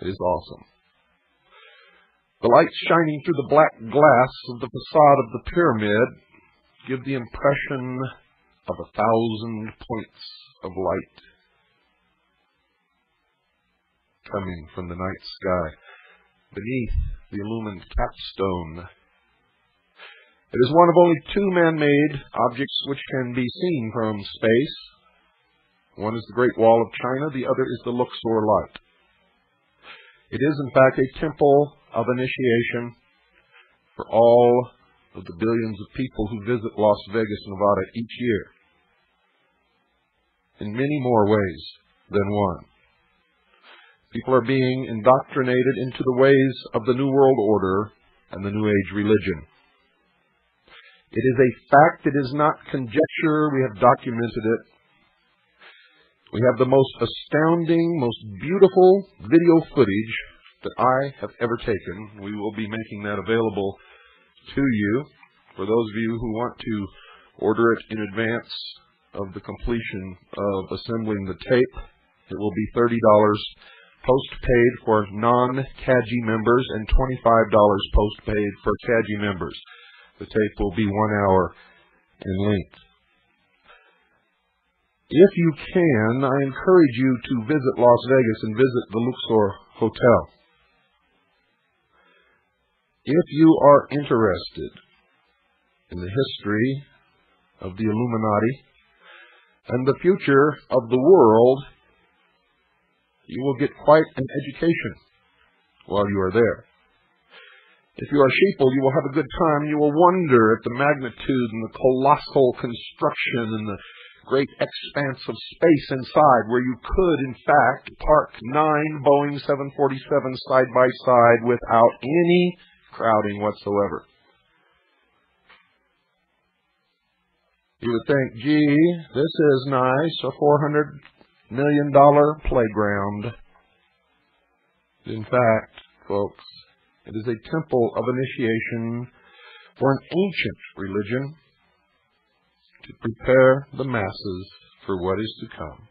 It is awesome. The lights shining through the black glass of the facade of the pyramid give the impression of 1,000 points of light coming from the night sky beneath the illumined capstone. It is one of only two man-made objects which can be seen from space. One is the Great Wall of China, the other is the Luxor Light. It is, in fact, a temple of initiation for all of the billions of people who visit Las Vegas, Nevada each year, in many more ways than one. People are being indoctrinated into the ways of the New World Order and the New Age religion. It is a fact. It is not conjecture. We have documented it. We have the most astounding, most beautiful video footage that I have ever taken. We will be making that available to you for those of you who want to order it in advance of the completion of assembling the tape. It will be $30 post-paid for non-CAGI members and $25 post-paid for CAGI members. The tape will be 1 hour in length. If you can, I encourage you to visit Las Vegas and visit the Luxor Hotel. If you are interested in the history of the Illuminati and the future of the world, you will get quite an education while you are there. If you are sheeple, you will have a good time. You will wonder at the magnitude and the colossal construction and the great expanse of space inside, where you could, in fact, park 9 Boeing 747s side by side without any crowding whatsoever. You would think, gee, this is nice, a $400 million playground. In fact, folks, it is a temple of initiation for an ancient religion to prepare the masses for what is to come.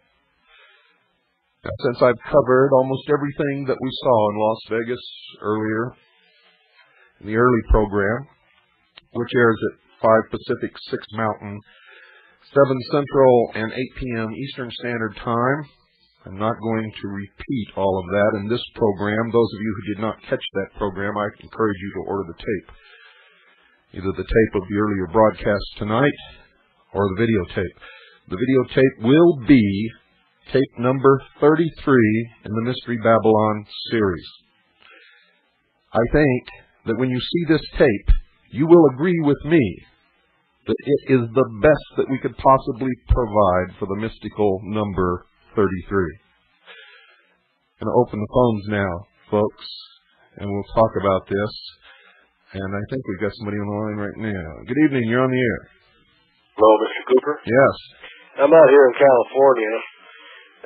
Now, since I've covered almost everything that we saw in Las Vegas earlier, in the early program, which airs at 5 Pacific, 6 Mountain, 7 Central, and 8 p.m. Eastern Standard Time, I'm not going to repeat all of that in this program. Those of you who did not catch that program, I encourage you to order the tape. Either the tape of the earlier broadcast tonight or the videotape. The videotape will be tape number 33 in the Mystery Babylon series. I think that when you see this tape, you will agree with me that it is the best that we could possibly provide for the mystical number 33. I'm going to open the phones now, folks, and we'll talk about this. And I think we've got somebody on the line right now. Good evening, you're on the air. Hello, Mr. Cooper? Yes. I'm out here in California,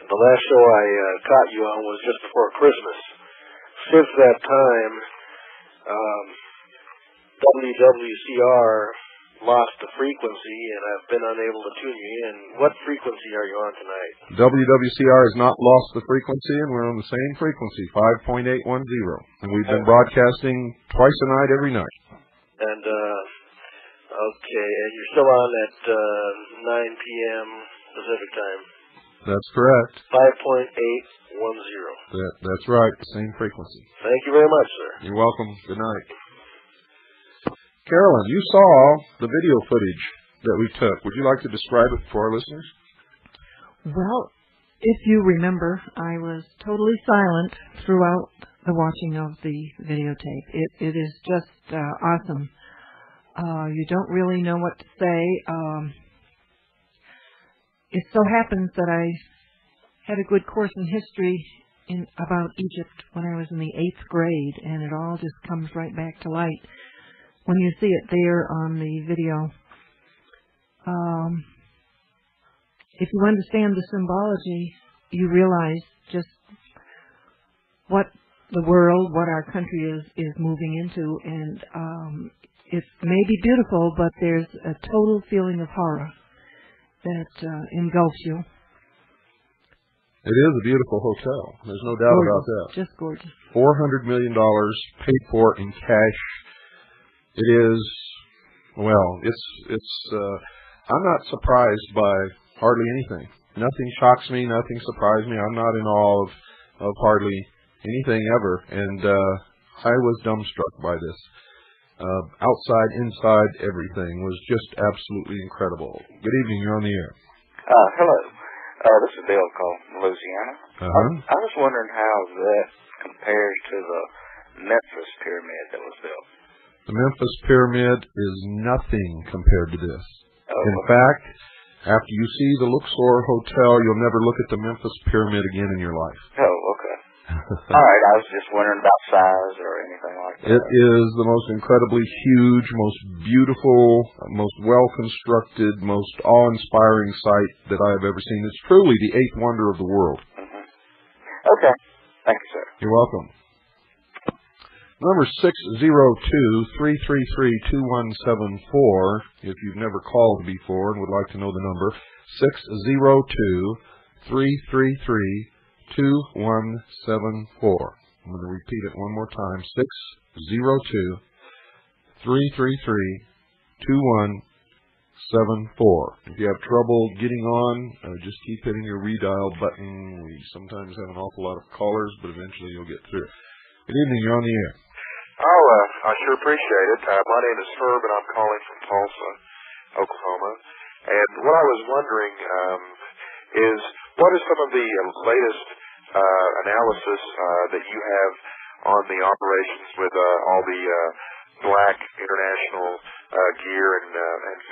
and the last show I caught you on was just before Christmas. Since that time, WWCR lost the frequency, and I've been unable to tune you in. What frequency are you on tonight? WWCR has not lost the frequency, and we're on the same frequency, 5.810. And we've been broadcasting twice a night, every night. And, okay, and you're still on at 9 p.m. Pacific time? That's correct. 5.810. That's right, the same frequency. Thank you very much, sir. You're welcome. Good night. Carolyn, you saw the video footage that we took. Would you like to describe it for our listeners? Well, If you remember, I was totally silent throughout the watching of the videotape. It is just awesome. You don't really know what to say. It so happens that I had a good course in history about Egypt when I was in the 8th grade, and it all just comes right back to light when you see it there on the video. If you understand the symbology, you realize just what the world, what our country is moving into, and it may be beautiful, but there's a total feeling of horror that engulfs you. It is a beautiful hotel. There's no doubt about that. Just gorgeous. $400 million paid for in cash. It is, well, I'm not surprised by hardly anything. Nothing shocks me. Nothing surprised me. I'm not in awe of hardly anything ever. And I was dumbstruck by this. Outside, inside, everything was just absolutely incredible. Good evening. You're on the air. Hello. This is Bill calling from Louisiana. I was wondering how that compares to the Memphis pyramid that was built. The Memphis pyramid is nothing compared to this. In fact, after you see the Luxor Hotel, you'll never look at the Memphis pyramid again in your life. Oh, okay. All right, I was just wondering about size or anything like that. It is the most incredibly huge, most beautiful, most well-constructed, most awe-inspiring site that I have ever seen. It's truly the 8th wonder of the world. Okay. Thank you, sir. You're welcome. Number 602-333-2174. If you've never called before and would like to know the number, 602-333-2174. I'm going to repeat it one more time. 602-333-2174. If you have trouble getting on, just keep hitting your redial button. We sometimes have an awful lot of callers, but eventually you'll get through. Good evening. You're on the air. I sure appreciate it. My name is Herb, and I'm calling from Tulsa, Oklahoma. And what I was wondering is, what is some of the latest analysis that you have on the operations with all the black international gear and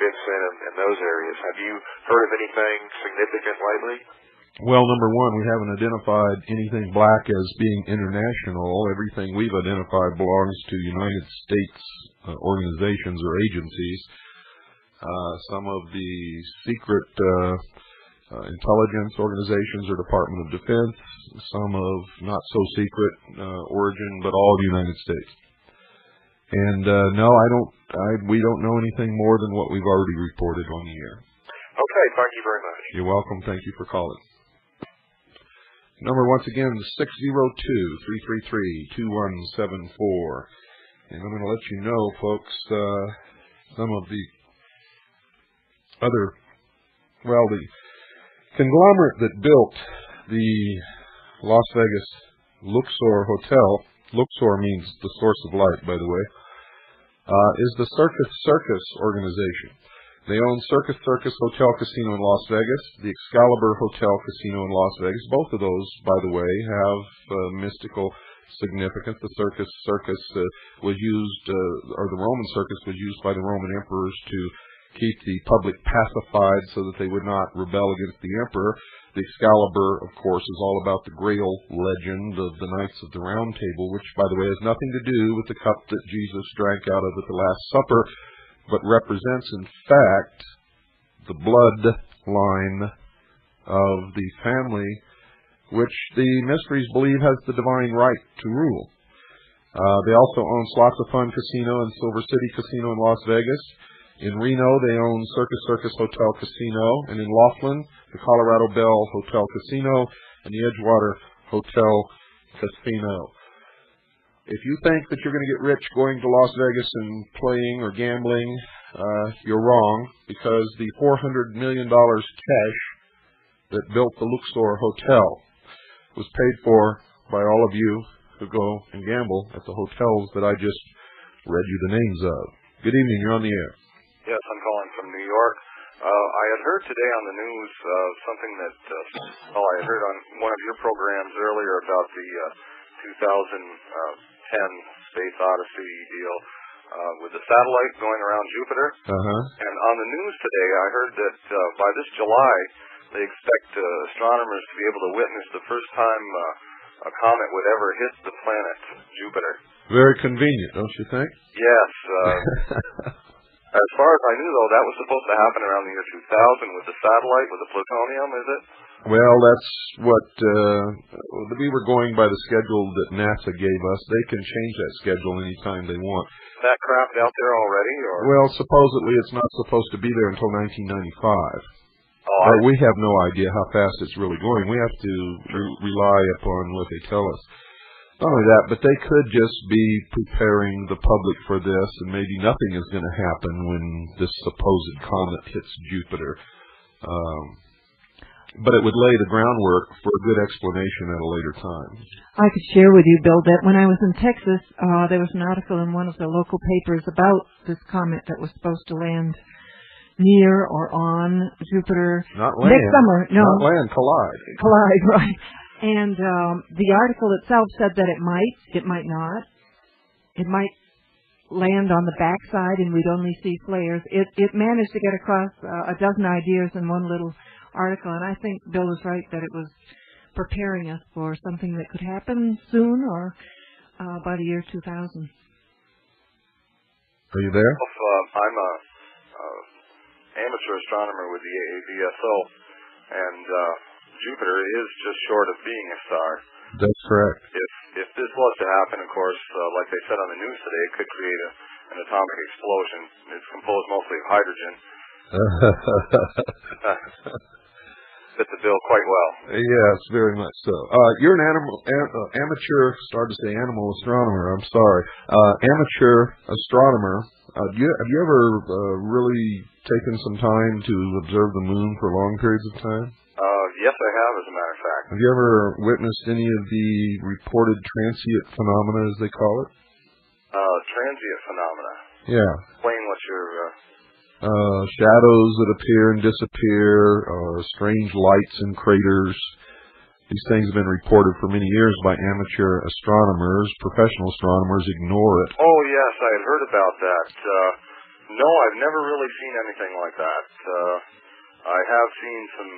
FinCEN and those areas? Have you heard of anything significant lately? Well, number one, we haven't identified anything black as being international. Everything we've identified belongs to United States organizations or agencies. Some of the secret intelligence organizations or Department of Defense, some of not so secret origin, but all the United States. And no, we don't know anything more than what we've already reported on the air. Okay, thank you very much. You're welcome. Thank you for calling. Number once again, 602-333-2174. And I'm going to let you know, folks, some of the other, well, the conglomerate that built the Las Vegas Luxor Hotel, Luxor means the source of light, by the way, is the Circus organization. They own Circus Hotel Casino in Las Vegas, the Excalibur Hotel Casino in Las Vegas. Both of those, by the way, have mystical significance. The circus was used, or the Roman circus was used by the Roman emperors to keep the public pacified so that they would not rebel against the emperor. The Excalibur, of course, is all about the Grail legend of the Knights of the Round Table, which, by the way, has nothing to do with the cup that Jesus drank out of at the Last Supper, but represents, in fact, the bloodline of the family which the mysteries believe has the divine right to rule. They also own Slots of Fun Casino and Silver City Casino in Las Vegas. In Reno, they own Circus Hotel Casino, and in Laughlin, the Colorado Bell Hotel Casino and the Edgewater Hotel Casino. If you think that you're going to get rich going to Las Vegas and playing or gambling, you're wrong, because the $400 million cash that built the Luxor Hotel was paid for by all of you who go and gamble at the hotels that I just read you the names of. Good evening. You're on the air. Yes, I'm calling from New York. I had heard today on the news something that I had heard on one of your programs earlier about the 2010 Space Odyssey deal with the satellite going around Jupiter. And on the news today, I heard that by this July, they expect astronomers to be able to witness the first time a comet would ever hit the planet Jupiter. Very convenient, don't you think? Yes. As far as I knew, though, that was supposed to happen around the year 2000 with the satellite, with the plutonium, is it? Well, that's what we were going by the schedule that NASA gave us. They can change that schedule anytime they want. That craft out there already? Or? Well, supposedly it's not supposed to be there until 1995. But we have no idea how fast it's really going. We have to rely upon what they tell us. Not only that, but they could just be preparing the public for this, and maybe nothing is going to happen when this supposed comet hits Jupiter. But it would lay the groundwork for a good explanation at a later time. I could share with you, Bill, that when I was in Texas, there was an article in one of the local papers about this comet that was supposed to land near or on Jupiter next summer. No, not land, collide. Collide, right. And the article itself said that it might not. It might land on the backside and we'd only see flares. It managed to get across a dozen ideas in one little article, and I think Bill was right that it was preparing us for something that could happen soon or by the year 2000. Are you there? I'm a amateur astronomer with the AAVSO, and Jupiter is just short of being a star. That's correct. If this was to happen, of course, like they said on the news today, it could create an atomic explosion. It's composed mostly of hydrogen. Fit the bill quite well. Yes, very much so. You're an amateur, started to say animal astronomer, I'm sorry. Amateur astronomer. Have you ever really taken some time to observe the moon for long periods of time? Yes, I have, as a matter of fact. Have you ever witnessed any of the reported transient phenomena, as they call it? Transient phenomena? Yeah. Explain what you're... shadows that appear and disappear, or strange lights in craters. These things have been reported for many years by amateur astronomers. Professional astronomers ignore it. Oh, yes, I had heard about that. No, I've never really seen anything like that. I have seen some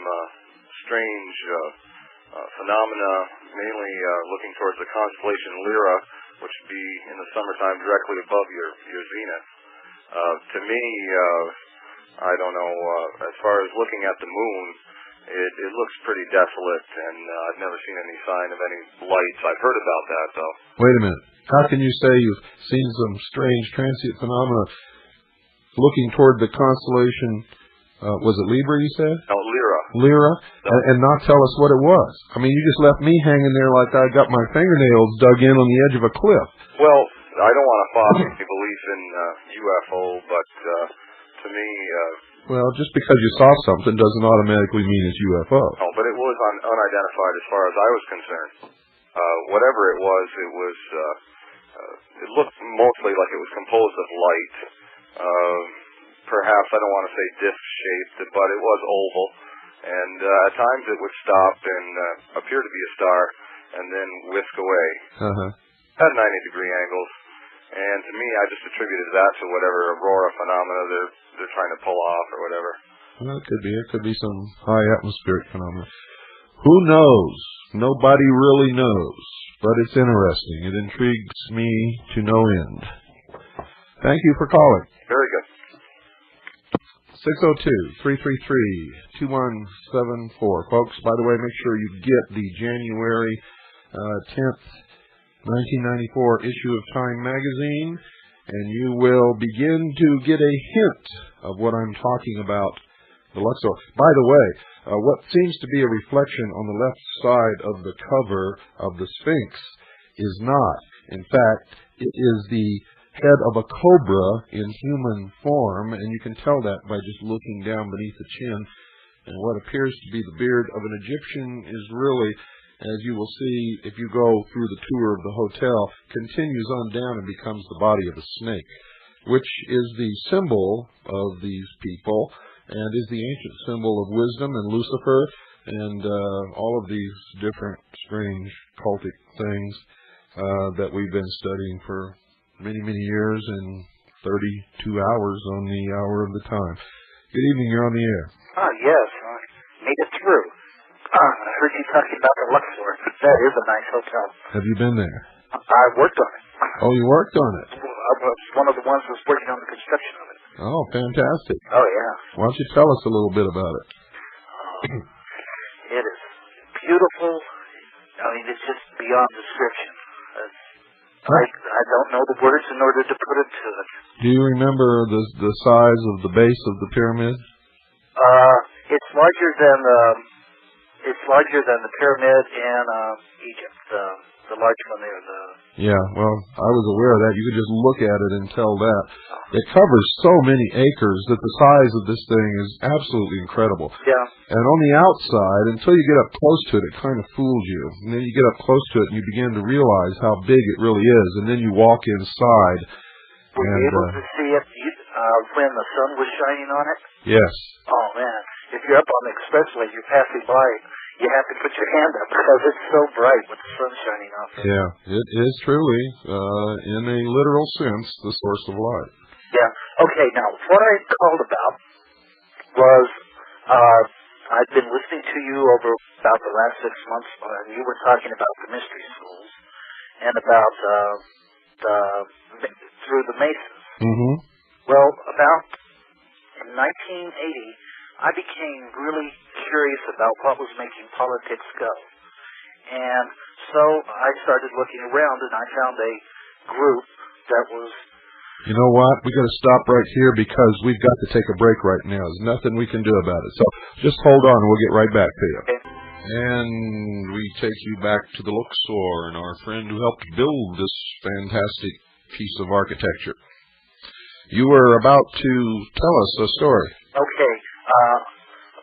strange phenomena, mainly looking towards the constellation Lyra, which would be in the summertime directly above your zenith. To me, I don't know, as far as looking at the moon, it looks pretty desolate, and I've never seen any sign of any lights. I've heard about that, though. Wait a minute. How can you say you've seen some strange transient phenomena looking toward the constellation, was it Libra, you said? No, Lyra. Lyra, and not tell us what it was? I mean, you just left me hanging there like I got my fingernails dug in on the edge of a cliff. Well, I don't want to foster any belief in UFO, but to me... well, just because you saw something doesn't automatically mean it's UFO. No, but it was unidentified as far as I was concerned. Whatever it was, it looked mostly like it was composed of light. Perhaps, I don't want to say disc-shaped, but it was oval. And at times it would stop and appear to be a star and then whisk away at 90-degree angles. And to me, I just attributed that to whatever aurora phenomena they're trying to pull off or whatever. Well, it could be. It could be some high atmospheric phenomena. Who knows? Nobody really knows. But it's interesting. It intrigues me to no end. Thank you for calling. Very good. 602-333-2174. Folks, by the way, make sure you get the January 10th, 1994 issue of Time magazine, and you will begin to get a hint of what I'm talking about, the Luxor. By the way, what seems to be a reflection on the left side of the cover of the Sphinx is not. In fact, it is the head of a cobra in human form, and you can tell that by just looking down beneath the chin. And what appears to be the beard of an Egyptian is really, as you will see if you go through the tour of the hotel, continues on down and becomes the body of a snake, which is the symbol of these people. and is the ancient symbol of wisdom and Lucifer and all of these different strange cultic things that we've been studying for many, many years and 32 hours on the hour of the time. Good evening, you're on the air. Yes, made it through. I heard you talking about the Luxor. That is a nice hotel. Have you been there? I worked on it. Oh, you worked on it? I was one of the ones who was working on the construction of it. Oh, fantastic. Oh, yeah. Why don't you tell us a little bit about it? It is beautiful. I mean, it's just beyond description. I don't know the words in order to put it to it. Do you remember the size of the base of the pyramid? It's larger than the pyramid in Egypt. The large one there. Yeah, well, I was aware of that. You could just look at it and tell that. It covers so many acres that the size of this thing is absolutely incredible. Yeah. And on the outside, until you get up close to it, it kind of fools you. And then you get up close to it and you begin to realize how big it really is. And then you walk inside. Were you able to see it when the sun was shining on it? Yes. Oh, man. If you're up on the expressway, you're passing by, you have to put your hand up because it's so bright with the sun shining off it. Yeah, it is truly, in a literal sense, the source of light. Yeah. Okay, now, what I called about was I've been listening to you over about the last 6 months, and you were talking about the mystery schools and about through the Masons. Mm-hmm. Well, about in 1980, I became really curious about what was making politics go. And so I started looking around, and I found a group that was... You know what? We got to stop right here because we've got to take a break right now. There's nothing we can do about it. So just hold on, and we'll get right back to you. Okay. And we take you back to the Luxor and our friend who helped build this fantastic piece of architecture. You were about to tell us a story. Okay.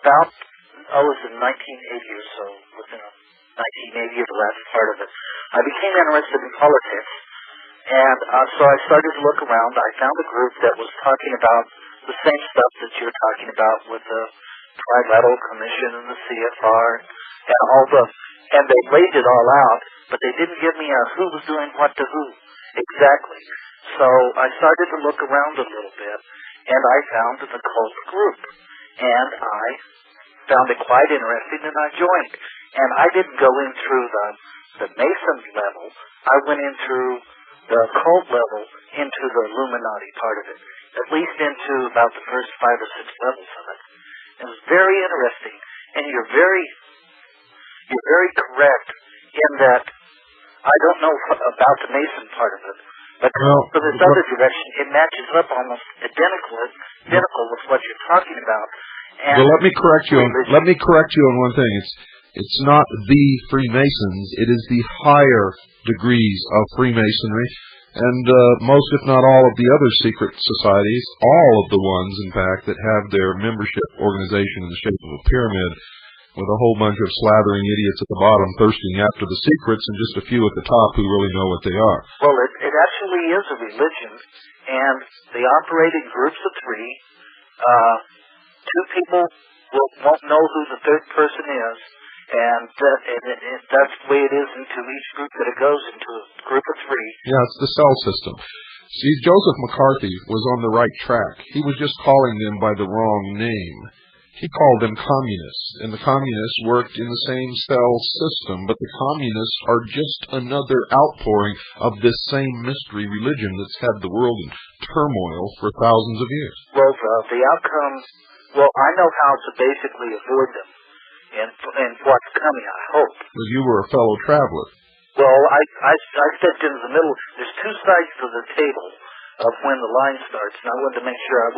About, I was in 1980 or so, within 1980 or the last part of it, I became interested in politics, and so I started to look around. I found a group that was talking about the same stuff that you're talking about with the Trilateral Commission and the CFR and all the, and they laid it all out, but they didn't give me who was doing what to who exactly. So I started to look around a little bit, and I found the cult group. And I found it quite interesting, and I joined. And I didn't go in through the Mason level. I went in through the cult level into the Illuminati part of it, at least into about the first 5 or 6 levels of it. It was very interesting, and you're very correct in that I don't know about the Mason part of it, but for this other direction, it matches up almost identical with what you're talking about. And well, let me correct you on one thing. It's not the Freemasons. It is the higher degrees of Freemasonry, and most, if not all, of the other secret societies. All of the ones, in fact, that have their membership organization in the shape of a pyramid, with a whole bunch of slathering idiots at the bottom thirsting after the secrets, and just a few at the top who really know what they are. Well, it actually is a religion, and they operate in groups of 3. 2 people won't know who the third person is, and that's the way it is into each group that it goes into, a group of 3. Yeah, it's the cell system. See, Joseph McCarthy was on the right track. He was just calling them by the wrong name. He called them communists, and the communists worked in the same cell system, but the communists are just another outpouring of this same mystery religion that's had the world in turmoil for thousands of years. Well, the outcome, well, I know how to basically avoid them and what's coming, I hope. Well, you were a fellow traveler. Well, I stepped into the middle. There's 2 sides to the table of when the line starts, and I wanted to make sure I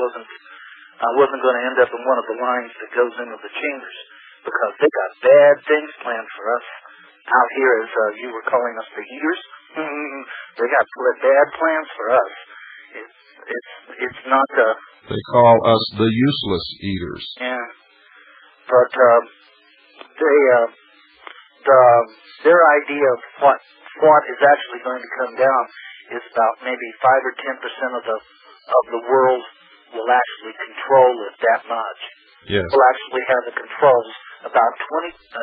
wasn't going to end up in one of the lines that goes into the chambers, because they got bad things planned for us out here, as you were calling us the eaters. They got bad plans for us. It's not They call us the useless eaters. Yeah, but their idea of what is actually going to come down is about maybe 5 or 10% of the world will actually control it that much. Yes. will actually have the controls. About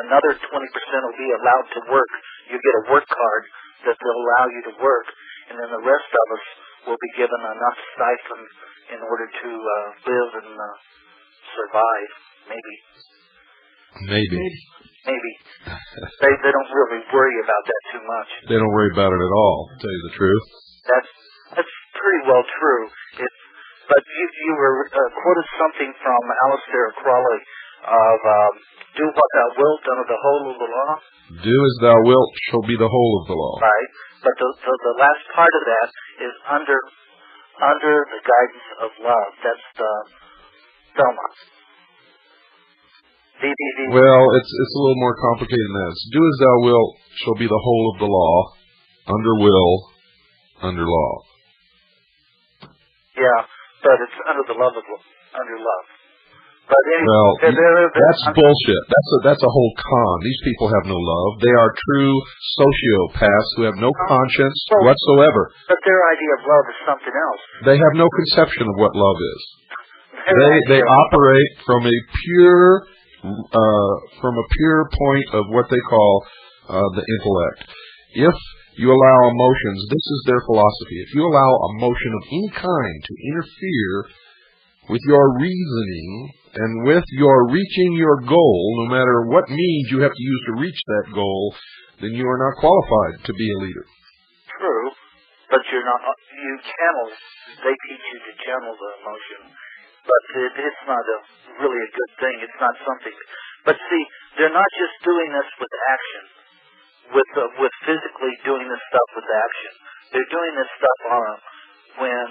another 20% will be allowed to work. You get a work card that will allow you to work, and then the rest of us will be given enough stipend in order to live and survive. Maybe. They don't really worry about that too much. They don't worry about it at all, to tell you the truth. That's pretty well true. But you were quoted something from Aleister Crowley of do what thou wilt under the whole of the law. Do as thou wilt shall be the whole of the law. Right. But the last part of that is under the guidance of love. That's the Thelma. Well, it's a little more complicated than that. Do as thou wilt shall be the whole of the law, under will, under law. Yeah, but it's under the love of under love. But anyway, well, that's bullshit. That's a whole con. These people have no love. They are true sociopaths who have no conscience whatsoever. But their idea of love is something else. They have no conception of what love is. They operate from a pure point of what they call the intellect. If you allow emotions, this is their philosophy. If you allow emotion of any kind to interfere with your reasoning and with your reaching your goal, no matter what means you have to use to reach that goal, then you are not qualified to be a leader. True, but you're not. You channel. They teach you to channel the emotion, but it's not really a good thing. It's not something. But see, they're not just doing this with action, with physically doing this stuff with action. They're doing this stuff when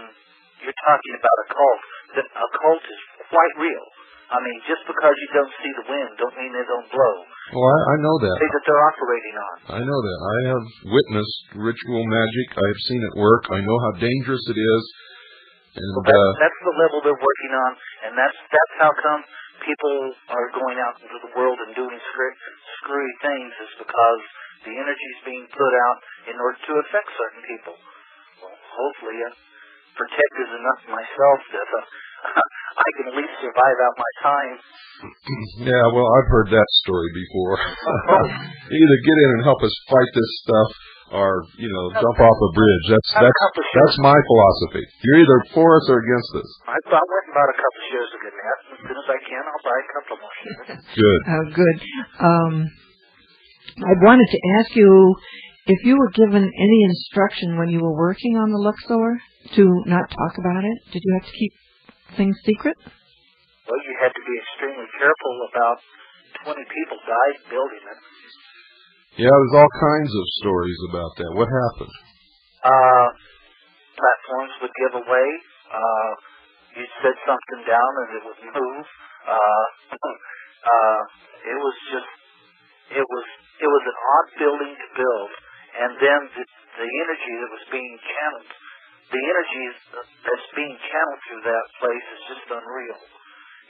you're talking about a cult. A cult is quite real. I mean, just because you don't see the wind don't mean they don't blow. Well, I know that. That they're operating on. I know that. I have witnessed ritual magic. I have seen it work. I know how dangerous it is. And that's the level they're working on, and that's how come people are going out into the world and doing screwy things, is because the energy is being put out in order to affect certain people. Well, hopefully, protected enough myself that I can at least survive out my time. Yeah, well, I've heard that story before. Either get in and help us fight this stuff, or jump off a bridge. That's my philosophy. You're either for us or against us. I went and bought a couple shares of Good Net. As soon as I can, I'll buy a couple more shares. Good. Good. I wanted to ask you if you were given any instruction when you were working on the Luxor to not talk about it. Did you have to keep things secret? Well, you had to be extremely careful. About 20 people died building it. Yeah, there's all kinds of stories about that. What happened? Platforms would give away. You said something down and it would move. It was an odd building to build. And then the energy that was being channeled, the energy that's being channeled through that place is just unreal.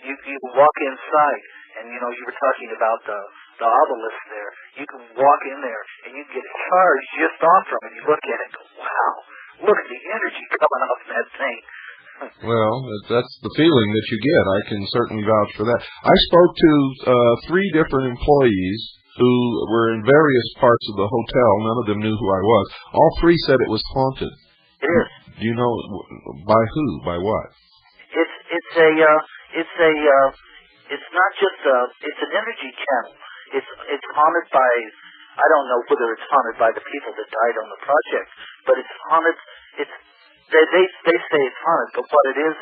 You walk inside, and you were talking about the obelisk there. You can walk in there, and you get a charge just off from it. You look at it and go, wow, look at the energy coming off that thing. Well, that's the feeling that you get. I can certainly vouch for that. I spoke to 3 different employees who were in various parts of the hotel. None of them knew who I was. All 3 said it was haunted. It is. Do you know by who? By what? It's not just it's an energy channel. It's haunted by, I don't know whether it's haunted by the people that died on the project, but it's haunted. They say it's haunted, but what it is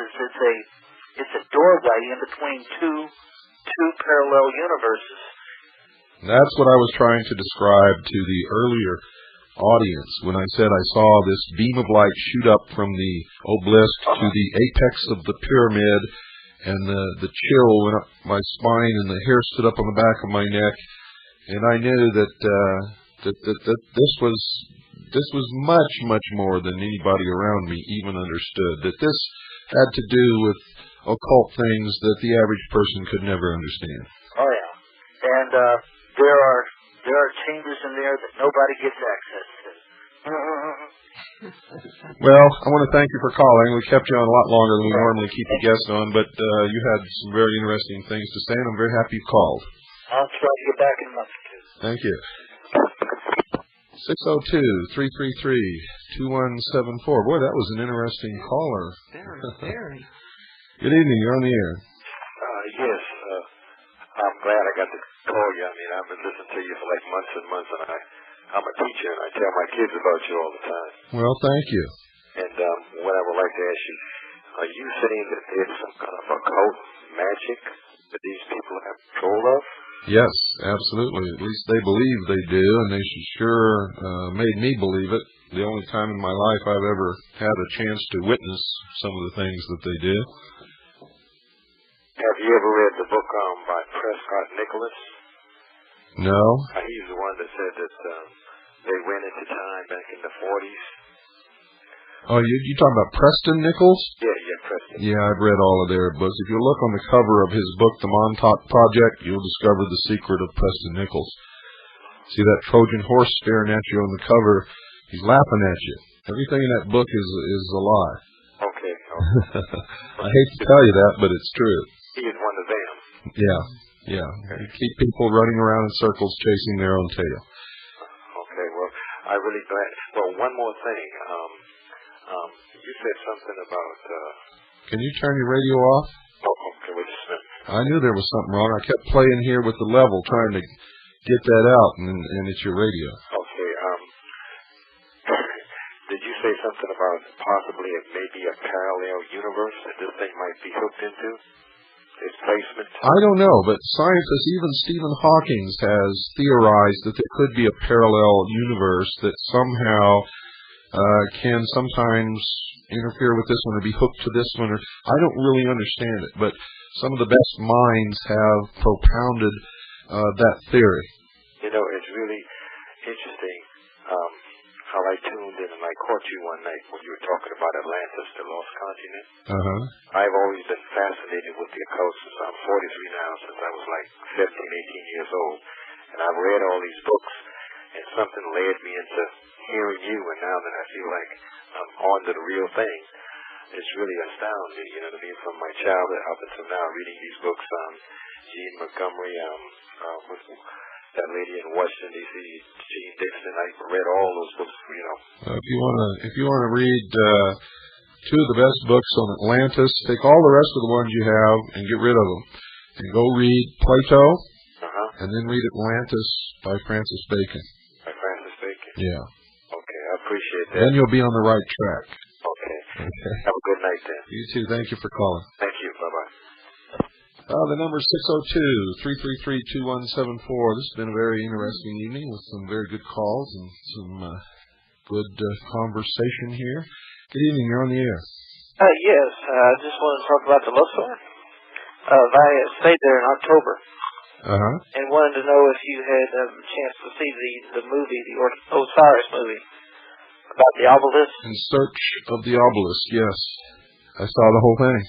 it's a doorway in between two parallel universes. That's what I was trying to describe to the earlier audience when I said I saw this beam of light shoot up from the obelisk to the apex of the pyramid, and the chill went up my spine and the hair stood up on the back of my neck, and I knew that this was much, much more than anybody around me even understood, that this had to do with occult things that the average person could never understand. Oh yeah. And there are chambers in there that nobody gets access to. Well, I want to thank you for calling. We kept you on a lot longer than we normally keep a guest on, but you had some very interesting things to say, and I'm very happy you called. I'll try to get back in a month or two. Thank you. 602-333-2174. Boy, that was an interesting caller. Very. Good evening. You're on the air. Yes. I'm glad I got to call you. I mean, I've been listening to you for like months and months, and I'm a teacher, and I tell my kids about you all the time. Well, thank you. And what I would like to ask you, are you saying that there's some kind of occult magic that these people have control of? Yes, absolutely. At least they believe they do, and they sure made me believe it. The only time in my life I've ever had a chance to witness some of the things that they do. Have you ever read the book by Prescott Nicholas? No. He's the one that said that they went into time back in the 40s. Oh, you talking about Preston Nichols? Yeah, Preston. Yeah, I've read all of their books. If you look on the cover of his book, The Montauk Project, you'll discover the secret of Preston Nichols. See that Trojan horse staring at you on the cover? He's laughing at you. Everything in that book is a lie. Okay. I hate to tell you that, but it's true. He is one of them. Yeah. You keep people running around in circles chasing their own tail. Okay, well, I'm really glad. Well, one more thing. You said something about... Can you turn your radio off? Okay, wait just a minute. I knew there was something wrong. I kept playing here with the level, trying to get that out, and it's your radio. Okay, did you say something about possibly it may be a parallel universe that this thing might be hooked into? Its placement? I don't know, but scientists, even Stephen Hawking has theorized that there could be a parallel universe that somehow can sometimes interfere with this one or be hooked to this one. I don't really understand it, but some of the best minds have propounded that theory. You know, it's really interesting how I tuned in and I caught you one night when you were talking about Atlantis, the lost continent. I've always been fascinated with the occult since I'm 43 now, since I was like 17, 18 years old. And I've read all these books, and something led me into hearing you, and now that I feel like I'm on to the real thing, it's really astounding me, you know what I mean, from my childhood up until now, reading these books, Jean Montgomery, that lady in Washington, D.C., Jean Dixon. I read all those books, you know. If you want to read two of the best books on Atlantis, take all the rest of the ones you have and get rid of them. And go read Plato, and then read Atlantis by Francis Bacon. By Francis Bacon? Yeah. Okay, I appreciate that. Then you'll be on the right track. Okay. Have a good night then. You too. Thank you for calling. Thank you. Bye-bye. The number is 602-333-2174. This has been a very interesting evening with some very good calls and some good conversation here. Good evening. You're on the air. Yes. I just wanted to talk about the love story. I stayed there in October. And wanted to know if you had a chance to see the movie, the Osiris movie, about the obelisk. In Search of the Obelisk, yes. I saw the whole thing.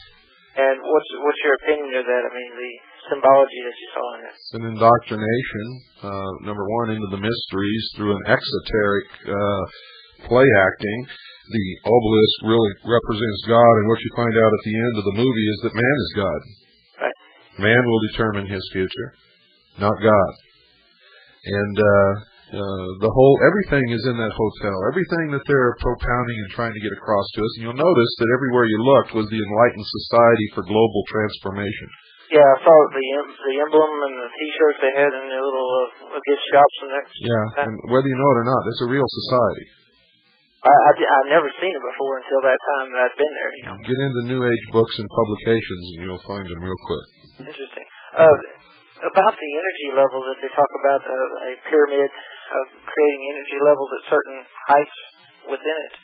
And what's your opinion of that? I mean, the symbology that you saw in it. It's an indoctrination, number one, into the mysteries through an exoteric play acting. The obelisk really represents God, and what you find out at the end of the movie is that man is God. Right. Man will determine his future, not God. And everything is in that hotel. Everything that they're propounding and trying to get across to us. And you'll notice that everywhere you looked was the Enlightened Society for Global Transformation. Yeah, I saw the emblem and the T-shirts they had in their little gift shops and that. Yeah, and whether you know it or not, it's a real society. I've never seen it before until that time that I've been there. You know. Get into New Age books and publications, and you'll find them real quick. Interesting. About the energy levels that they talk about, a pyramid of creating energy levels at certain heights within it.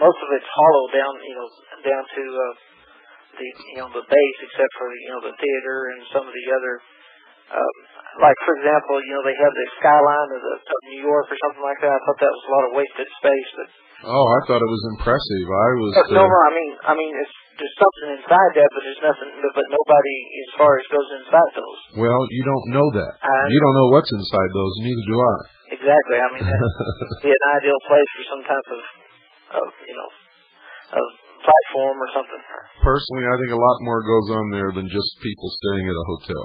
Most of it's hollow down to the base, except for the theater and some of the other. Like for example, they have the skyline of New York or something like that. I thought that was a lot of wasted space. But I thought it was impressive. No, I mean, there's something inside that, but there's nothing. But nobody, as far as goes inside those. Well, you don't know that. You don't know what's inside those. Neither do I. exactly. I mean, that'd be an ideal place for some type of platform or something. Personally, I think a lot more goes on there than just people staying at a hotel.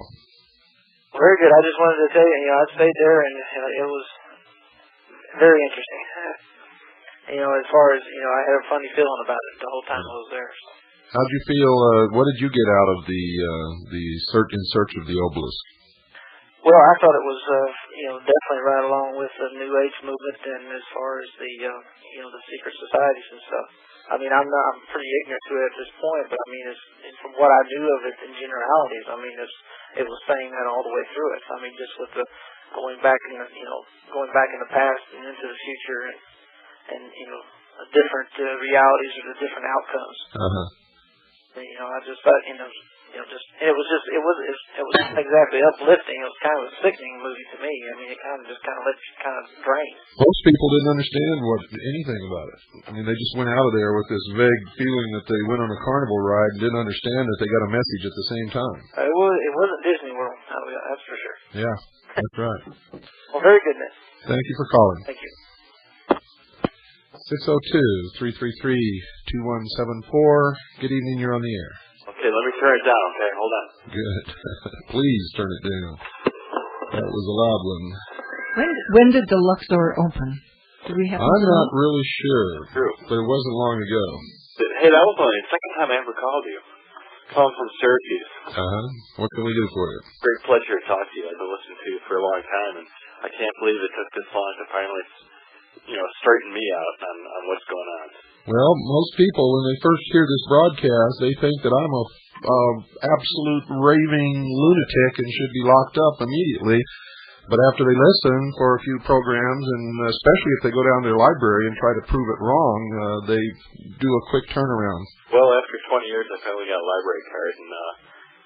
Very good. I just wanted to tell you, I stayed there, and it was very interesting. As far as, I had a funny feeling about it the whole time I was there. So. How'd you feel, what did you get out of the search of the obelisk? Well, I thought it was, definitely right along with the New Age movement, and as far as the, the secret societies and stuff. I mean, I'm pretty ignorant to it at this point, but I mean, it's from what I knew of it in generalities, I mean, it was saying that all the way through it. I mean, just with the going back in the past and into the future, and different realities or the different outcomes. I just thought, it wasn't exactly uplifting. It was kind of a sickening movie to me. I mean, it kind of let you kind of drain. Most people didn't understand anything about it. I mean, they just went out of there with this vague feeling that they went on a carnival ride and didn't understand that they got a message at the same time. It wasn't Disney World. That's for sure. Yeah, that's right. Well, very good, Miss. Thank you for calling. Thank you. 602-333-2174. Good evening, you're on the air. Okay, let me turn it down, okay? Hold on. Good. Please turn it down. That was a loud one. When did the Luxor open? Do we have? I'm not really sure. True. But it wasn't long ago. Hey, that was only the second time I ever called you. Calling from Syracuse. What can we do for you? Great pleasure to talk to you. I've been listening to you for a long time, and I can't believe it took this long to finally, straighten me out on what's going on. Well, most people, when they first hear this broadcast, they think that I'm a absolute raving lunatic and should be locked up immediately. But after they listen for a few programs, and especially if they go down to their library and try to prove it wrong, they do a quick turnaround. Well, after 20 years, I finally got a library card, and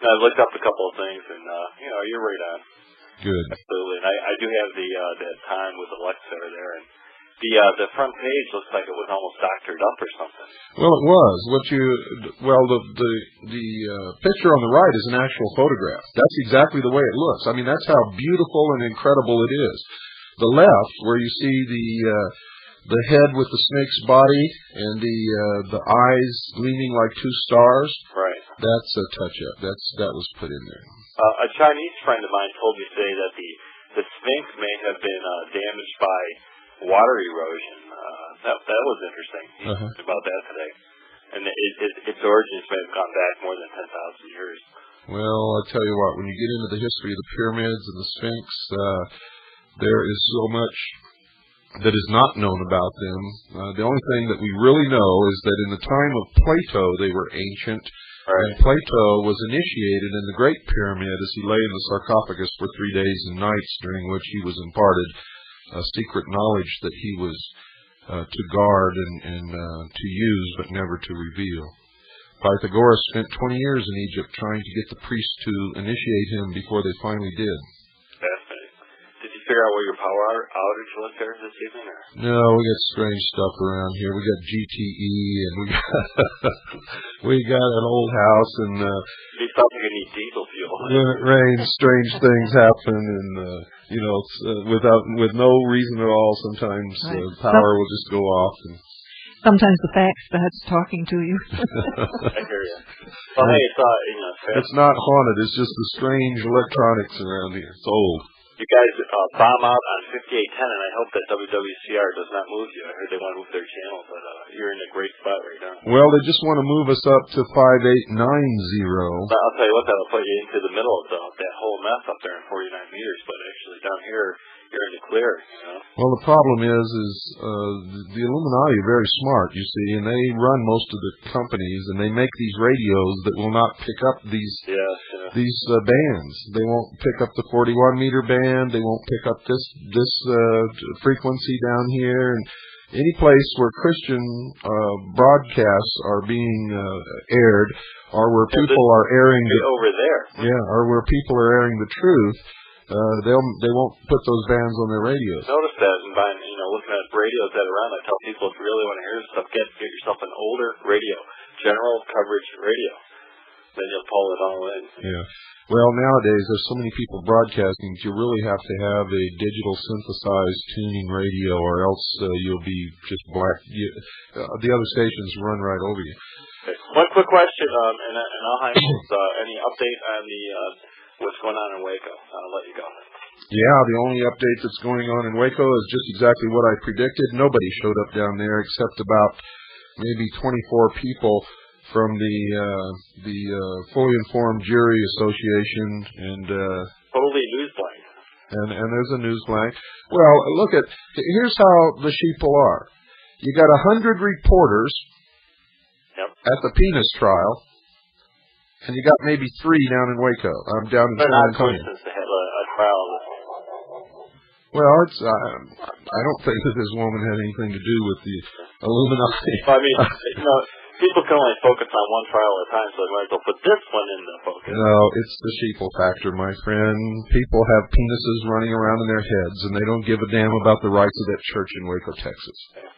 I've looked up a couple of things, and you're right on. Good. Absolutely, and I do have that time with Alexa there, and the front page looks like it was almost doctored up or something. Well, it was. The picture on the right is an actual photograph. That's exactly the way it looks. I mean, that's how beautiful and incredible it is. The left, where you see the head with the snake's body and the eyes gleaming like two stars. Right. That's a touch-up. That was put in there. A Chinese friend of mine told me today that the Sphinx may have been damaged by water erosion. That was interesting. He talked about that today. And its origins may have gone back more than 10,000 years. Well, I'll tell you what, when you get into the history of the pyramids and the Sphinx, there is so much that is not known about them. The only thing that we really know is that in the time of Plato, they were ancient. Right. And Plato was initiated in the Great Pyramid as he lay in the sarcophagus for 3 days and nights, during which he was imparted a secret knowledge that he was to guard and to use, but never to reveal. Pythagoras spent 20 years in Egypt trying to get the priests to initiate him before they finally did. Fascinating. Did you figure out where your power outage was there this evening? Or? No, we got strange stuff around here. We got GTE, and we got an old house, and you thought you need diesel fuel. When it rains, strange things happen, and with no reason at all. Sometimes power will just go off. And sometimes the fax starts talking to you. I hear you. Well, hey, it's not haunted. It's just the strange electronics around here. It's old. You guys bomb out on 5810, and I hope that WWCR does not move you. I heard they want to move their channel, but you're in a great spot right now. Well, they just want to move us up to 5890. I'll tell you what, that'll put you into the middle of that whole mess up there in 49 meters, but actually down here, you're in the clear, Well, the problem is the Illuminati are very smart, you see, and they run most of the companies, and they make these radios that will not pick up these bands. They won't pick up the 41-meter band. They won't pick up this frequency down here, and any place where Christian broadcasts are being aired, or where people are airing over there, or where people are airing the truth. They won't put those bands on their radios. Notice that, and by looking at radios that are around, I tell people if you really want to hear this stuff, get yourself an older radio, general coverage radio. Then you'll pull it all in. Yeah. Well, nowadays there's so many people broadcasting that you really have to have a digital synthesized tuning radio, or else you'll be just black. The other stations run right over you. Okay. One quick question, and I'll have any update on the what's going on in Waco. I'll let you go. Yeah, the only update that's going on in Waco is just exactly what I predicted. Nobody showed up down there except about maybe 24 people from the Fully Informed Jury Association, and totally news blank. And there's a news blank. Well, here's how the sheeple are. You got 100 reporters at the penis trial, and you got maybe 3 down in Waco. I'm down in San Antonio. To have a trial. Well, it's I don't think that this woman had anything to do with the Illuminati. I mean, people can only focus on one trial at a time, so they might as well put this one in the focus. No, it's the sheeple factor, my friend. People have penises running around in their heads, and they don't give a damn about the rights of that church in Waco, Texas. Okay.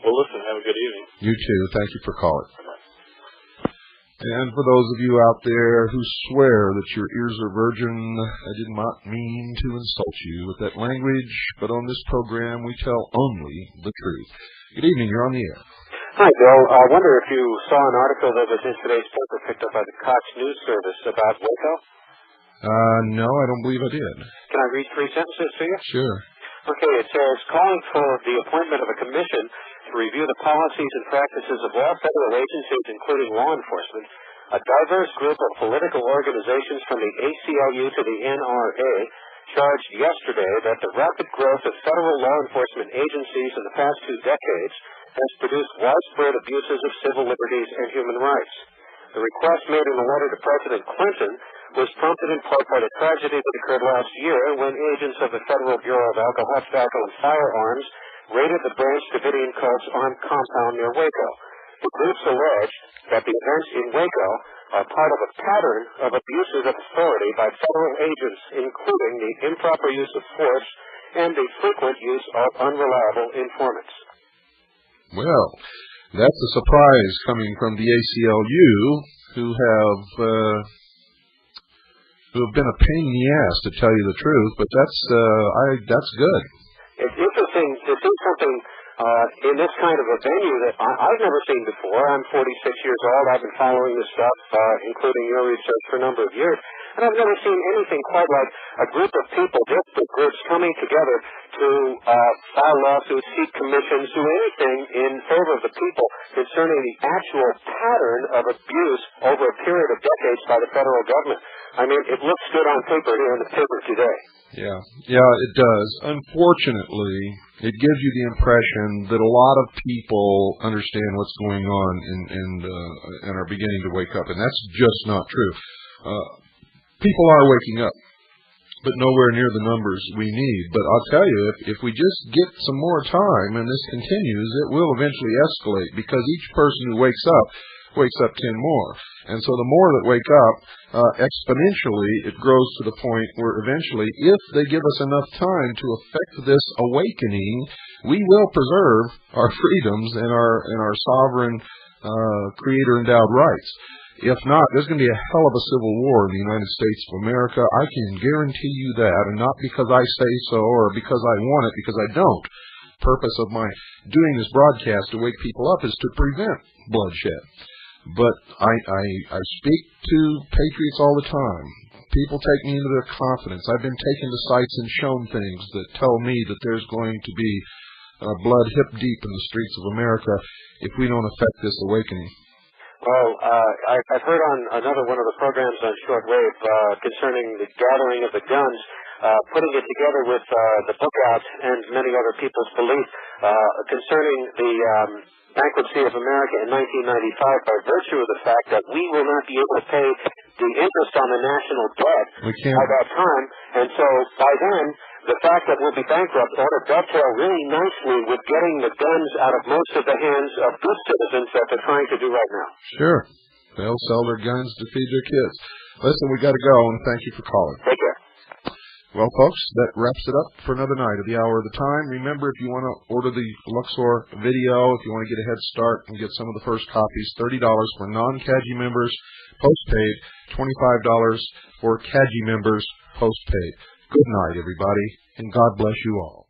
Well, listen, have a good evening. You too. Thank you for calling. And for those of you out there who swear that your ears are virgin, I did not mean to insult you with that language, but on this program we tell only the truth. Good evening. You're on the air. Hi, Bill. I wonder if you saw an article that was in today's paper picked up by the Cox News Service about Waco? No, I don't believe I did. Can I read 3 sentences to you? Sure. Okay, it says, calling for the appointment of a commission to review the policies and practices of all federal agencies, including law enforcement. A diverse group of political organizations from the ACLU to the NRA charged yesterday that the rapid growth of federal law enforcement agencies in the past 2 decades has produced widespread abuses of civil liberties and human rights. The request made in a letter to President Clinton was prompted in part by the tragedy that occurred last year when agents of the Federal Bureau of Alcohol, Tobacco, and Firearms raided the Branch Davidian cult's armed compound near Waco. The groups alleged that the events in Waco are part of a pattern of abuses of authority by federal agents, including the improper use of force and the frequent use of unreliable informants. Well, that's a surprise coming from the ACLU, who have been a pain in the ass, to tell you the truth. But that's good. It's interesting to see something in this kind of a venue that I've never seen before. I'm 46 years old. I've been following this stuff, including your research, for a number of years. And I've never seen anything quite like a group of people, disparate groups, coming together to file lawsuits, seek commissions, do anything in favor of the people concerning the actual pattern of abuse over a period of decades by the federal government. I mean, it looks good on paper here in the paper today. Yeah, it does. Unfortunately, it gives you the impression that a lot of people understand what's going on and are beginning to wake up, and that's just not true. People are waking up, but nowhere near the numbers we need. But I'll tell you, if we just get some more time and this continues, it will eventually escalate, because each person who wakes up 10 more. And so the more that wake up, exponentially, it grows to the point where eventually, if they give us enough time to effect this awakening, we will preserve our freedoms and our sovereign creator-endowed rights. If not, there's going to be a hell of a civil war in the United States of America. I can guarantee you that, and not because I say so or because I want it, because I don't. The purpose of my doing this broadcast to wake people up is to prevent bloodshed. But I speak to patriots all the time. People take me into their confidence. I've been taken to sites and shown things that tell me that there's going to be blood hip deep in the streets of America if we don't effect this awakening. Well, I've heard on another one of the programs on shortwave concerning the gathering of the guns, putting it together with the book out and many other people's belief concerning the bankruptcy of America in 1995 by virtue of the fact that we will not be able to pay the interest on the national debt by that time. And so by then, the fact that we'll be bankrupt ought to dovetail really nicely with getting the guns out of most of the hands of good citizens that they're trying to do right now. Sure. They'll sell their guns to feed their kids. Listen, we got to go, and thank you for calling. Take care. Well, folks, that wraps it up for another night of the Hour of the Time. Remember, if you want to order the Luxor video, if you want to get a head start and get some of the first copies, $30 for non-CAGI members, postpaid, $25 for CAGI members, postpaid. Good night, everybody, and God bless you all.